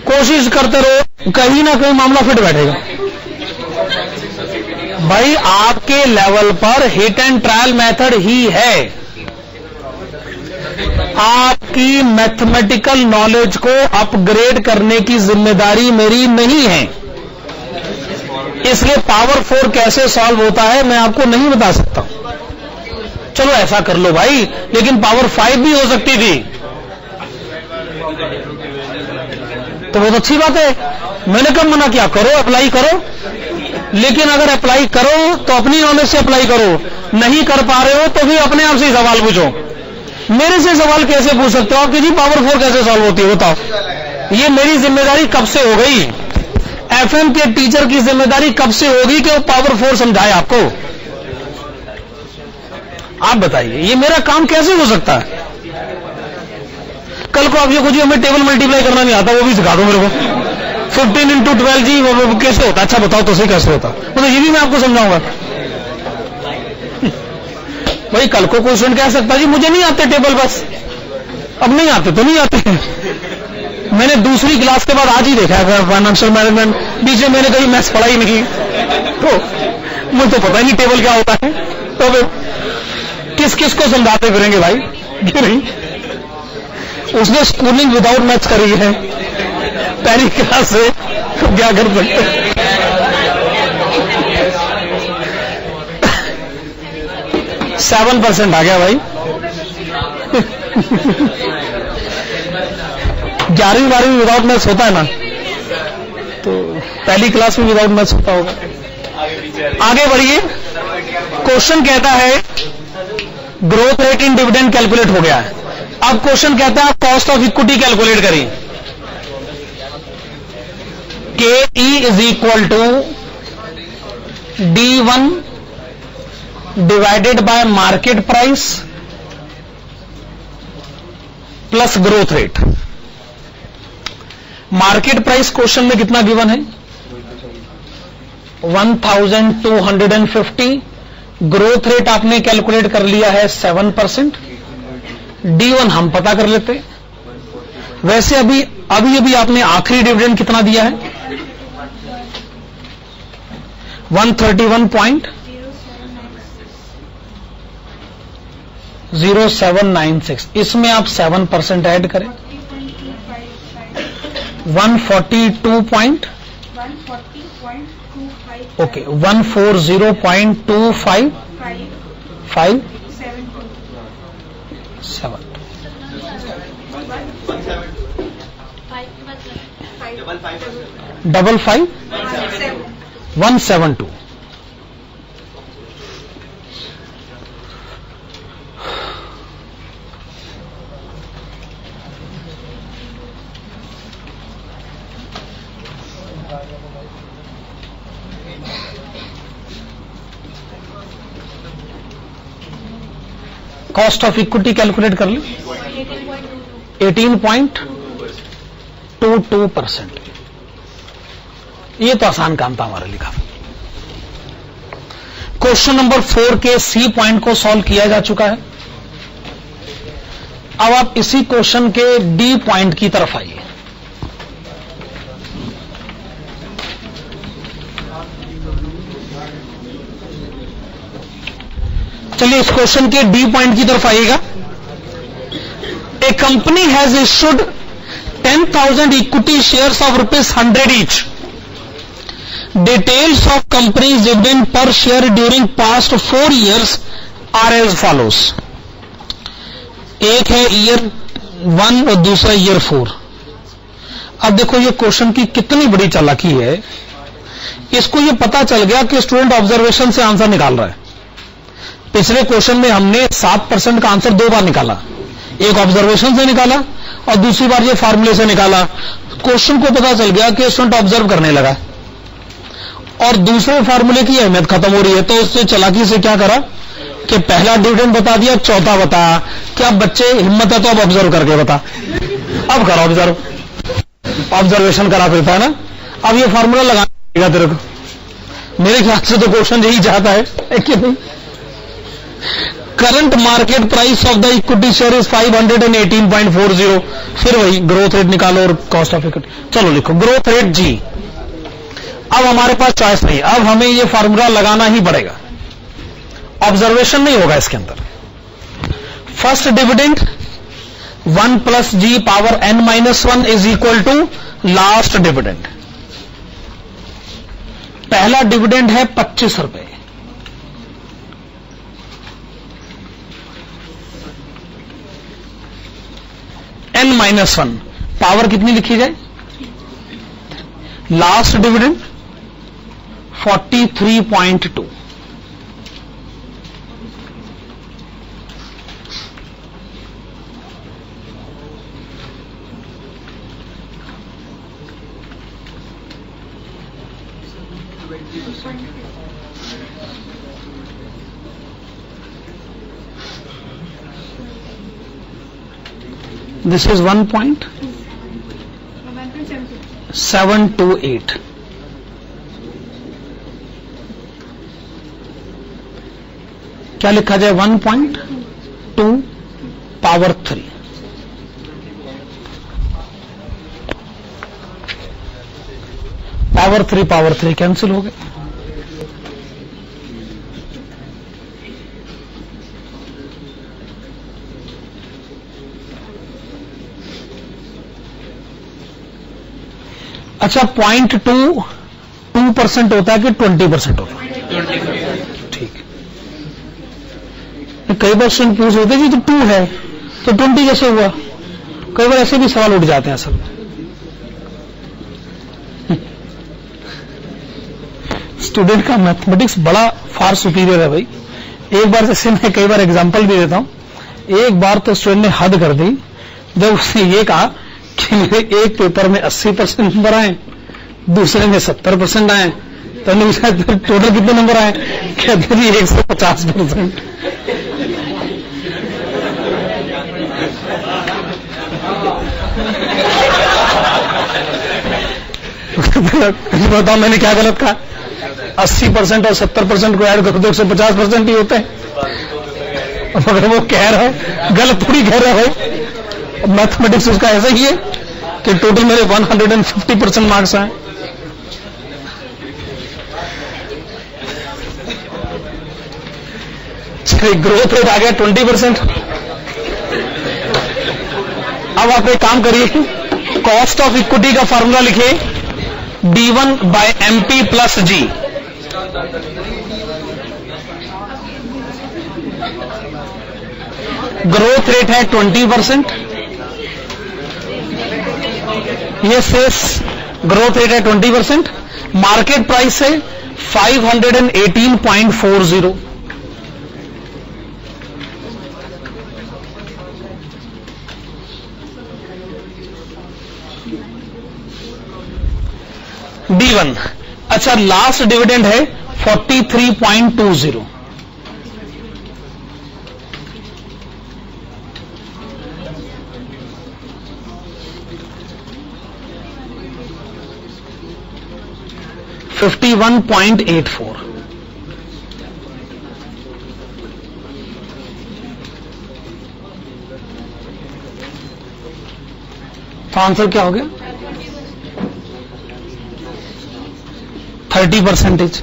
कोशिश करते रहो, कहीं ना कहीं मामला फिट बैठेगा। भाई आपके लेवल पर हिट एंड ट्रायल मेथड ही है, आपकी मैथमेटिकल नॉलेज को अपग्रेड करने की जिम्मेदारी मेरी नहीं है। इसलिए पावर 4 कैसे सॉल्व होता है मैं आपको नहीं बता सकता। चलो ऐसा कर लो भाई, लेकिन पावर 5 भी हो सकती थी तो बहुत अच्छी बात है, मैंने कब मना किया? करो, अप्लाई करो, लेकिन अगर अप्लाई करो तो अपनी नॉलेज से अप्लाई करो, नहीं कर पा रहे हो तो भी अपने आप से सवाल पूछो। मेरे से सवाल कैसे पूछ सकते हो आप कि जी पावर 4 कैसे सॉल्व होती है, बताओ? ये मेरी जिम्मेदारी कब से हो गई? FM के टीचर की जिम्मेदारी कब से होगी कि वो पावर 4 समझाए आपको? आप बताइए ये मेरा काम कैसे हो सकता है? कल को आप ये खोजिए हमें टेबल मल्टीप्लाई करना नहीं आता, वो भी सिखा दो मेरे को। 15 into 12 जी वो कैसे होता? अच्छा बताओ तो सही कैसे होता, मतलब ये भी मैं आपको समझाऊंगा। भाई कल को कोई स्टूडेंट कह सकता जी मुझे नहीं आते टेबल, बस अब नहीं आते तो नहीं आते। मैंने दूसरी क्लास के बाद आज ही देखा है फाइनेंशियल मैनेजमेंट, बीच में मैंने कहीं मैथ्स पढ़ा ही नहीं, तो मुझे तो पता ही नहीं टेबल क्या होता है। तो फिर किस किस को समझाते फिरेंगे भाई कि नहीं? उसने स्कूलिंग विदाउट मैथ्स करी है पहली क्लास से, तो क्या कर सकते? 7% आ गया भाई। 11वीं 12वीं विदाउट मैथ्स होता है ना, तो पहली क्लास में विदाउट मैथ्स होता होगा। आगे बढ़िए, क्वेश्चन कहता है growth rate in dividend calculate हो गया है। अब क्वेश्चन कहता है आप कॉस्ट ऑफ इक्विटी कैलकुलेट करिए। KE is equal to D1 divided by market price plus growth rate. Market price question में कितना गिवन है? 1250। ग्रोथ रेट आपने कैलकुलेट कर लिया है 7%। D1 हम पता कर लेते। वैसे अभी आपने आखिरी डिविडेंड कितना दिया है? 131.0796। इसमें आप 7% ऐड करें, 140.25। Okay 140.255 7 172। Cost of equity calculate कर ली 18.22%। ये तो आसान काम था हमारा लिखा। क्वेश्चन नंबर 4 के सी पॉइंट को सॉल्व किया जा चुका है। अब आप इसी क्वेश्चन के डी पॉइंट की तरफ आइए। चलिए इस क्वेश्चन के डी पॉइंट की तरफ आइएगा। A company has issued 10,000 equity shares of ₹100 each. Details of companies dividend per share during past 4 years are as follows. एक है ईयर 1 और दूसरा ईयर 4। अब देखो ये क्वेश्चन की कितनी बड़ी चालाकी है। इसको ये पता चल गया कि स्टूडेंट ऑब्जर्वेशन से आंसर निकाल रहा है। पिछले क्वेश्चन में हमने 7% का आंसर 2 बार निकाला, एक ऑब्जर्वेशन से निकाला और दूसरी बार ये फार्मूले से निकाला। क्वेश्चन को पता चल गया कि स्टूडेंट ऑब्जर्व करने लगा और दूसरे फार्मूले की अहमियत खत्म हो रही है, तो उसने चालाकी से क्या करा कि पहला डिविडेंड बता दिया, चौथा बताया। क्या बच्चे हिम्मत है तो अब ऑब्जर्व करके बता। अब करो ऑब्जर्व, ऑब्जर्वेशन करा फिरता है ना। अब ये फार्मूला लगाना तेरे को। मेरे ख्याल से तो क्वेश्चन यही चाहता है कि नहीं। Current market price of the equity share is 518.40। फिर वही ग्रोथ रेट निकालो और कॉस्ट ऑफ इक्विटी। चलो लिखो ग्रोथ रेट जी। अब हमारे पास चॉइस नहीं, अब हमें ये फार्मूला लगाना ही पड़ेगा, ऑब्जर्वेशन नहीं होगा इसके अंदर। First dividend 1 + G power n-1 is equal to last dividend. पहला डिविडेंड है 25 रुपए, n-1 पावर कितनी लिखी जाए? Last dividend 43.2। This is 1.728. क्या लिखा जाए? 1.2 पावर 3। पावर 3 कैंसिल हो गए। अच्छा, 0.22% होता है कि 20% होता है? ठीक। कई बार स्टूडेंट पूछ होते हैं कि तो 2 है तो 20 कैसे हुआ? कई बार ऐसे भी सवाल उठ जाते हैं असल में। स्टूडेंट का मैथमेटिक्स बड़ा फार सुपीरियर है भाई। एक बार जैसे मैं कई बार एग्जांपल भी देता हूं, एक बार तो स्टूडेंट ने हद कर दी जब उसने ये कहा कि मेरे एक पेपर में 80% नंबर आए, दूसरे में 70% आए, तो हमने पूछा टोटल कितने नंबर आए? कहते जी 150%। बताओ मैंने क्या गलत कहा? 80% और 70% को ऐड कर दो 150% ही होते हैं। मगर वो कह रहा है, गलत थोड़ी कह रहा है। मैथमेटिक्स उसका ऐसा ही है कि टोटल मेरे 150% मार्क्स आए। ग्रोथ रेट आ गया 20%। अब आप एक काम करिए, कॉस्ट ऑफ इक्विटी का फॉर्मूला लिखिए, D1/MP + G। ग्रोथ रेट है 20%, ये शेष ग्रोथ रेट है 20%। मार्केट प्राइस है 518.40। D1। अच्छा, लास्ट डिविडेंड है 43.20। $51.84। तो आंसर क्या हो गया? 30%।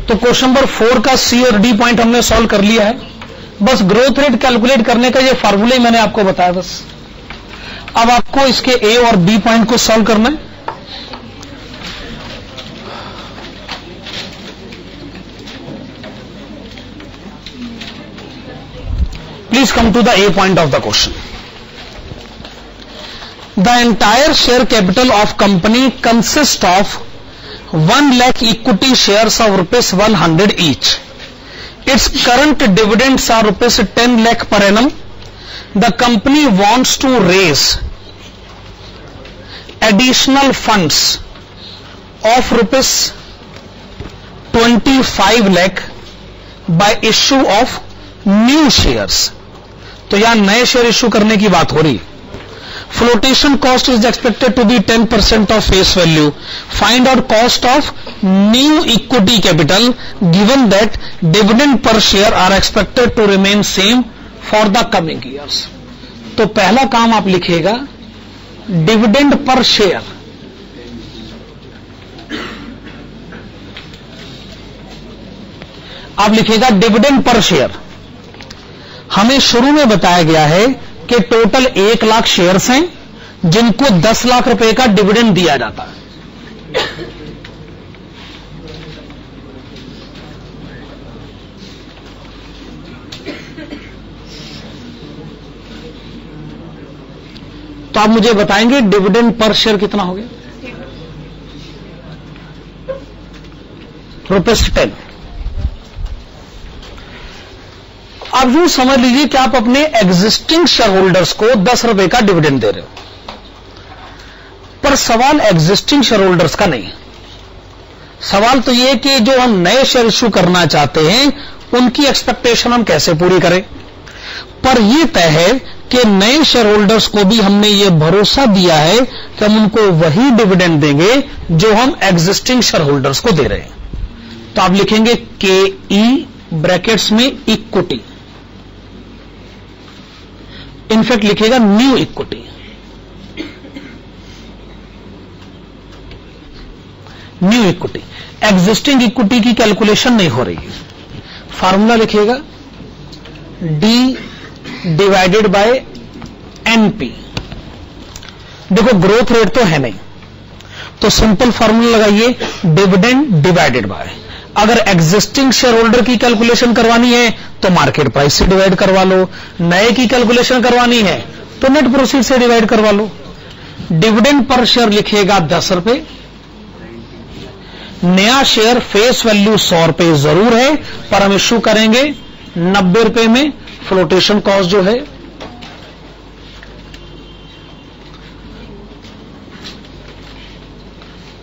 तो क्वेश्चन नंबर 4 का C और D पॉइंट हमने सॉल्व कर लिया है। बस ग्रोथ रेट कैलकुलेट करने का ये फार्मूला ही मैंने आपको बताया बस। अब आपको इसके A और B पॉइंट को सॉल्व करना है। Please come to the A point of the question. The entire share capital of company consists of 1 lakh equity shares of ₹100 each. Its current dividends are ₹10 lakh per annum. The company wants to raise additional funds of ₹25 lakh by issue of new shares. तो यहां नए share issue करने की बात हो रही। Flotation cost is expected to be 10% of face value. Find out cost of new equity capital given that dividend per share are expected to remain same for the coming years. तो पहला काम आप लिखिएगा डिविडेंड पर शेयर। आप लिखिएगा dividend per share. हमें शुरू में बताया गया है कि टोटल 1 लाख शेयर्स हैं जिनको 10 लाख रुपए का डिविडेंड दिया जाता है। तो आप मुझे बताएंगे डिविडेंड पर शेयर कितना हो गया? ₹10। आप यूं समझ लीजिए कि आप अपने एग्जिस्टिंग शेयर होल्डर्स को 10 रुपए का डिविडेंड दे रहे हो, पर सवाल एग्जिस्टिंग शेयर होल्डर्स का नहीं। सवाल तो यह कि जो हम नए शेयर इश्यू करना चाहते हैं उनकी एक्सपेक्टेशन हम कैसे पूरी करें। पर यह तय है कि नए शेयर होल्डर्स को भी हमने ये भरोसा दिया है कि हम उनको वही डिविडेंड देंगे जो हम एग्जिस्टिंग शेयर होल्डर्स को दे रहे हैं। तो आप लिखेंगे के ई ब्रैकेट्स में इक्विटी, इनफैक्ट लिखेगा new equity, new equity. Existing equity की कैलकुलेशन नहीं हो रही है। फार्मूला लिखेगा डी डिवाइडेड बाय एनपी। देखो ग्रोथ रेट तो है नहीं, तो सिंपल फार्मूला लगाइए डिविडेंड डिवाइडेड बाय। अगर एग्जिस्टिंग शेयर होल्डर की कैलकुलेशन करवानी है तो मार्केट प्राइस से डिवाइड करवा लो, नए की कैलकुलेशन करवानी है तो नेट प्रोसीड से डिवाइड करवा लो। डिविडेंड पर शेयर लिखिएगा 10 रुपए, नया शेयर फेस वैल्यू 100 रुपए जरूर है पर हम इश्यू करेंगे 90 रुपए में, फ्लोटेशन कॉस्ट जो है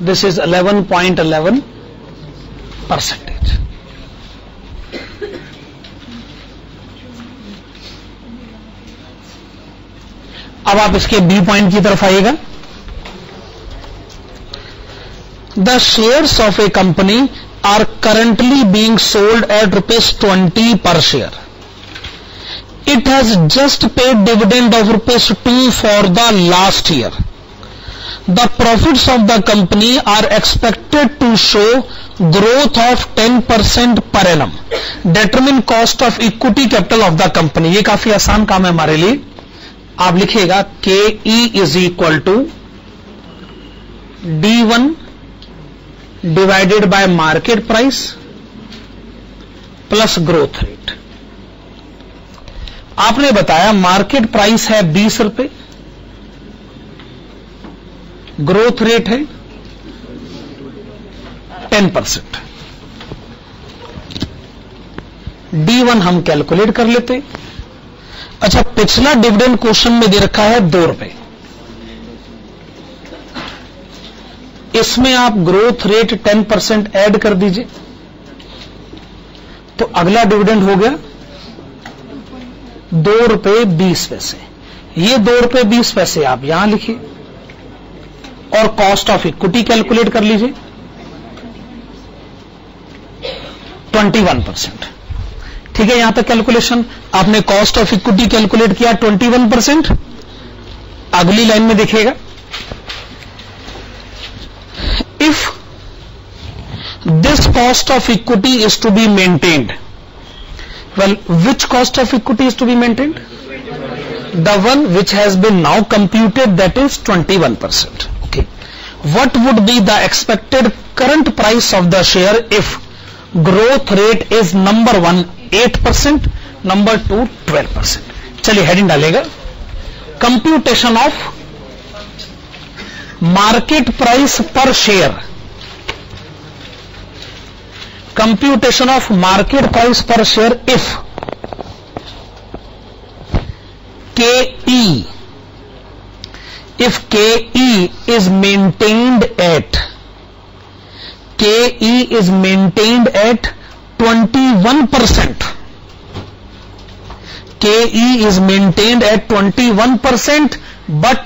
दिस इज 11.11%। अब आप इसके बी पॉइंट की तरफ आइएगा। The shares of a company are currently being sold at ₹20 per share. It has just paid dividend of ₹2 for the last year. The profits of the company are expected to show growth of 10% per annum. Determine cost of equity capital of the company. ये काफी आसान काम है हमारे लिए। आप लिखिएगा KE is equal to D1 divided by market price plus growth rate. आपने बताया मार्केट प्राइस है 20 रुपए, ग्रोथ रेट है 10%। D1 हम कैलकुलेट कर लेते। अच्छा, पिछला डिविडेंड क्वेश्चन में दे रखा है 2 रुपए, इसमें आप ग्रोथ रेट 10% ऐड कर दीजिए तो अगला डिविडेंड हो गया 2 रुपए 20 पैसे। ये 2 रुपए 20 पैसे आप यहां लिखिए और कॉस्ट ऑफ इक्विटी कैलकुलेट कर लीजिए 21%। ठीक है, यहां तक कैलकुलेशन आपने कॉस्ट ऑफ इक्विटी कैलकुलेट किया 21%। अगली लाइन में देखिएगा, if this cost of equity is to be maintained, well, which cost of equity is to be maintained? The one which has been now computed, that is 21%. Okay, what would be the expected current price of the share if growth rate is number 1 8%, number 2 12%? चलिए heading डालेगा computation of market price per share, computation of market price per share if KE is maintained at 21%. KE is maintained at 21%, but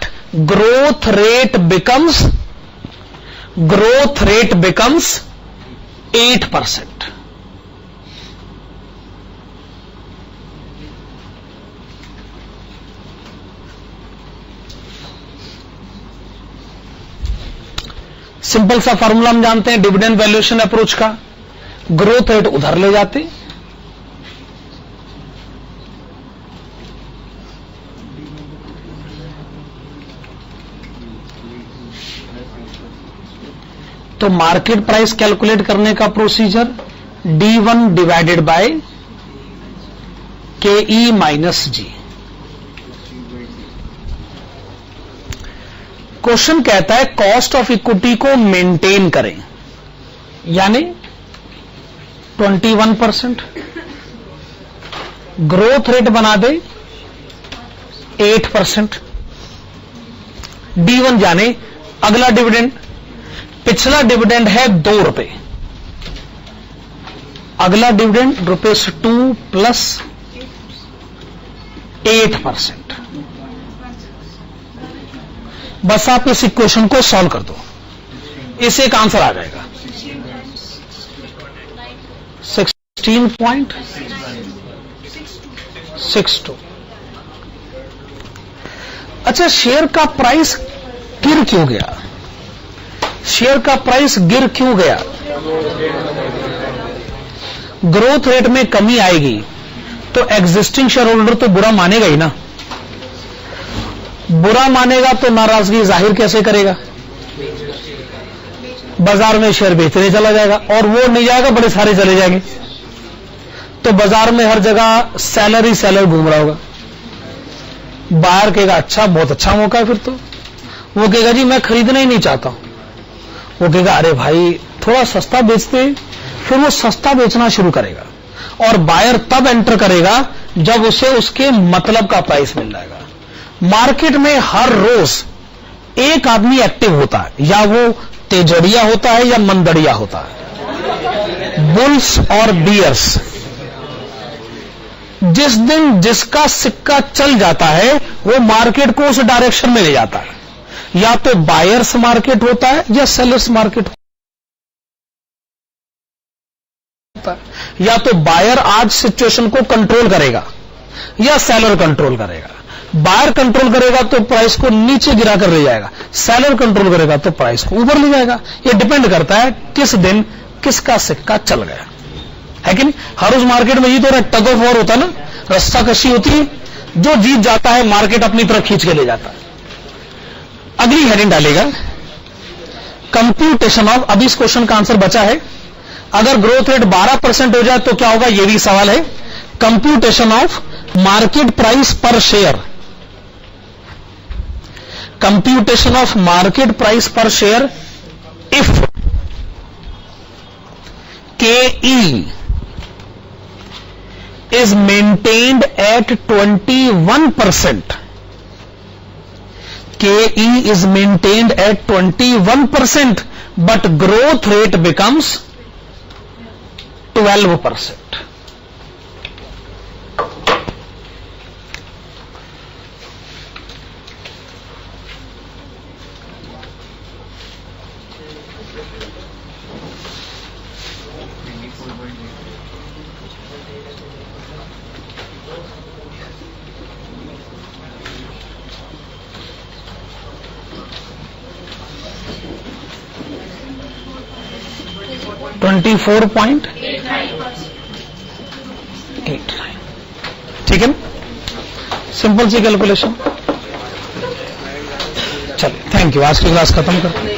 growth rate becomes 8%. Simple सा formula हम जानते हैं dividend valuation approach का। Growth rate उधर ले जाते, तो market price calculate करने का procedure D1 divided by KE minus G। Question कहता है कॉस्ट ऑफ इक्विटी को मेंटेन करें, यानी 21%, ग्रोथ रेट बना दे 8%। D1 जाने, अगला डिविडेंड, पिछला डिविडेंड है 2 रुपए, अगला डिविडेंड ₹2 प्लस 8%। बस आप इस इक्वेशन को सॉल्व कर दो, इससे एक आंसर आ जाएगा 16.62। अच्छा, शेयर का प्राइस गिर क्यों गया? शेयर का प्राइस गिर क्यों गया? ग्रोथ रेट में कमी आएगी तो एग्जिस्टिंग शेयर होल्डर तो बुरा मानेगा ही ना। बुरा मानेगा तो नाराजगी जाहिर कैसे करेगा? बाजार में शेयर बेचने चला जाएगा, और वो नहीं जाएगा, बड़े सारे चले जाएंगे, तो बाजार में हर जगह सेलर ही सेलर घूम रहा होगा। बायर कहेगा अच्छा, बहुत अच्छा मौका है, फिर तो वो कहेगा जी मैं खरीदना ही नहीं चाहता हूं। वो कहेगा अरे भाई थोड़ा सस्ता बेचते हैं, फिर वो सस्ता बेचना शुरू करेगा, और बायर तब एंटर करेगा जब उसे उसके मतलब का प्राइस मिल जाएगा। मार्केट में हर रोज एक आदमी एक्टिव होता है, या वो तेजड़िया होता है या मंदड़िया होता है, बुल्स और बियर्स। जिस दिन जिसका सिक्का चल जाता है वो मार्केट को उस डायरेक्शन में ले जाता है, या तो बायर्स मार्केट होता है या सेलर्स मार्केट होता है, या तो बायर आज सिचुएशन को कंट्रोल करेगा या सेलर कंट्रोल करेगा। बायर कंट्रोल करेगा तो प्राइस को नीचे गिरा कर ले जाएगा, सेलर कंट्रोल करेगा तो प्राइस को ऊपर ले जाएगा। ये डिपेंड करता है किस दिन किसका सिक्का चल गया, है कि नहीं? हर उस मार्केट में ये तो टग ऑफ वॉर होता है ना, रस्सा कशी होती है, जो जीत जाता है मार्केट अपनी तरफ खींच के ले जाता है। अगली हेडिंग डालेगा कंप्यूटेशन ऑफ। अभी इस क्वेश्चन का आंसर बचा है, अगर ग्रोथ रेट 12% हो जाए तो क्या होगा, यह भी सवाल है। Computation of market price per share, computation of market price per share if KE is maintained at 21%. KE is maintained at 21%, but growth rate becomes 12%. ठीक है, सिंपल सी कैलकुलेशन। चलिए, थैंक यू। आज की क्लास खत्म करते हैं।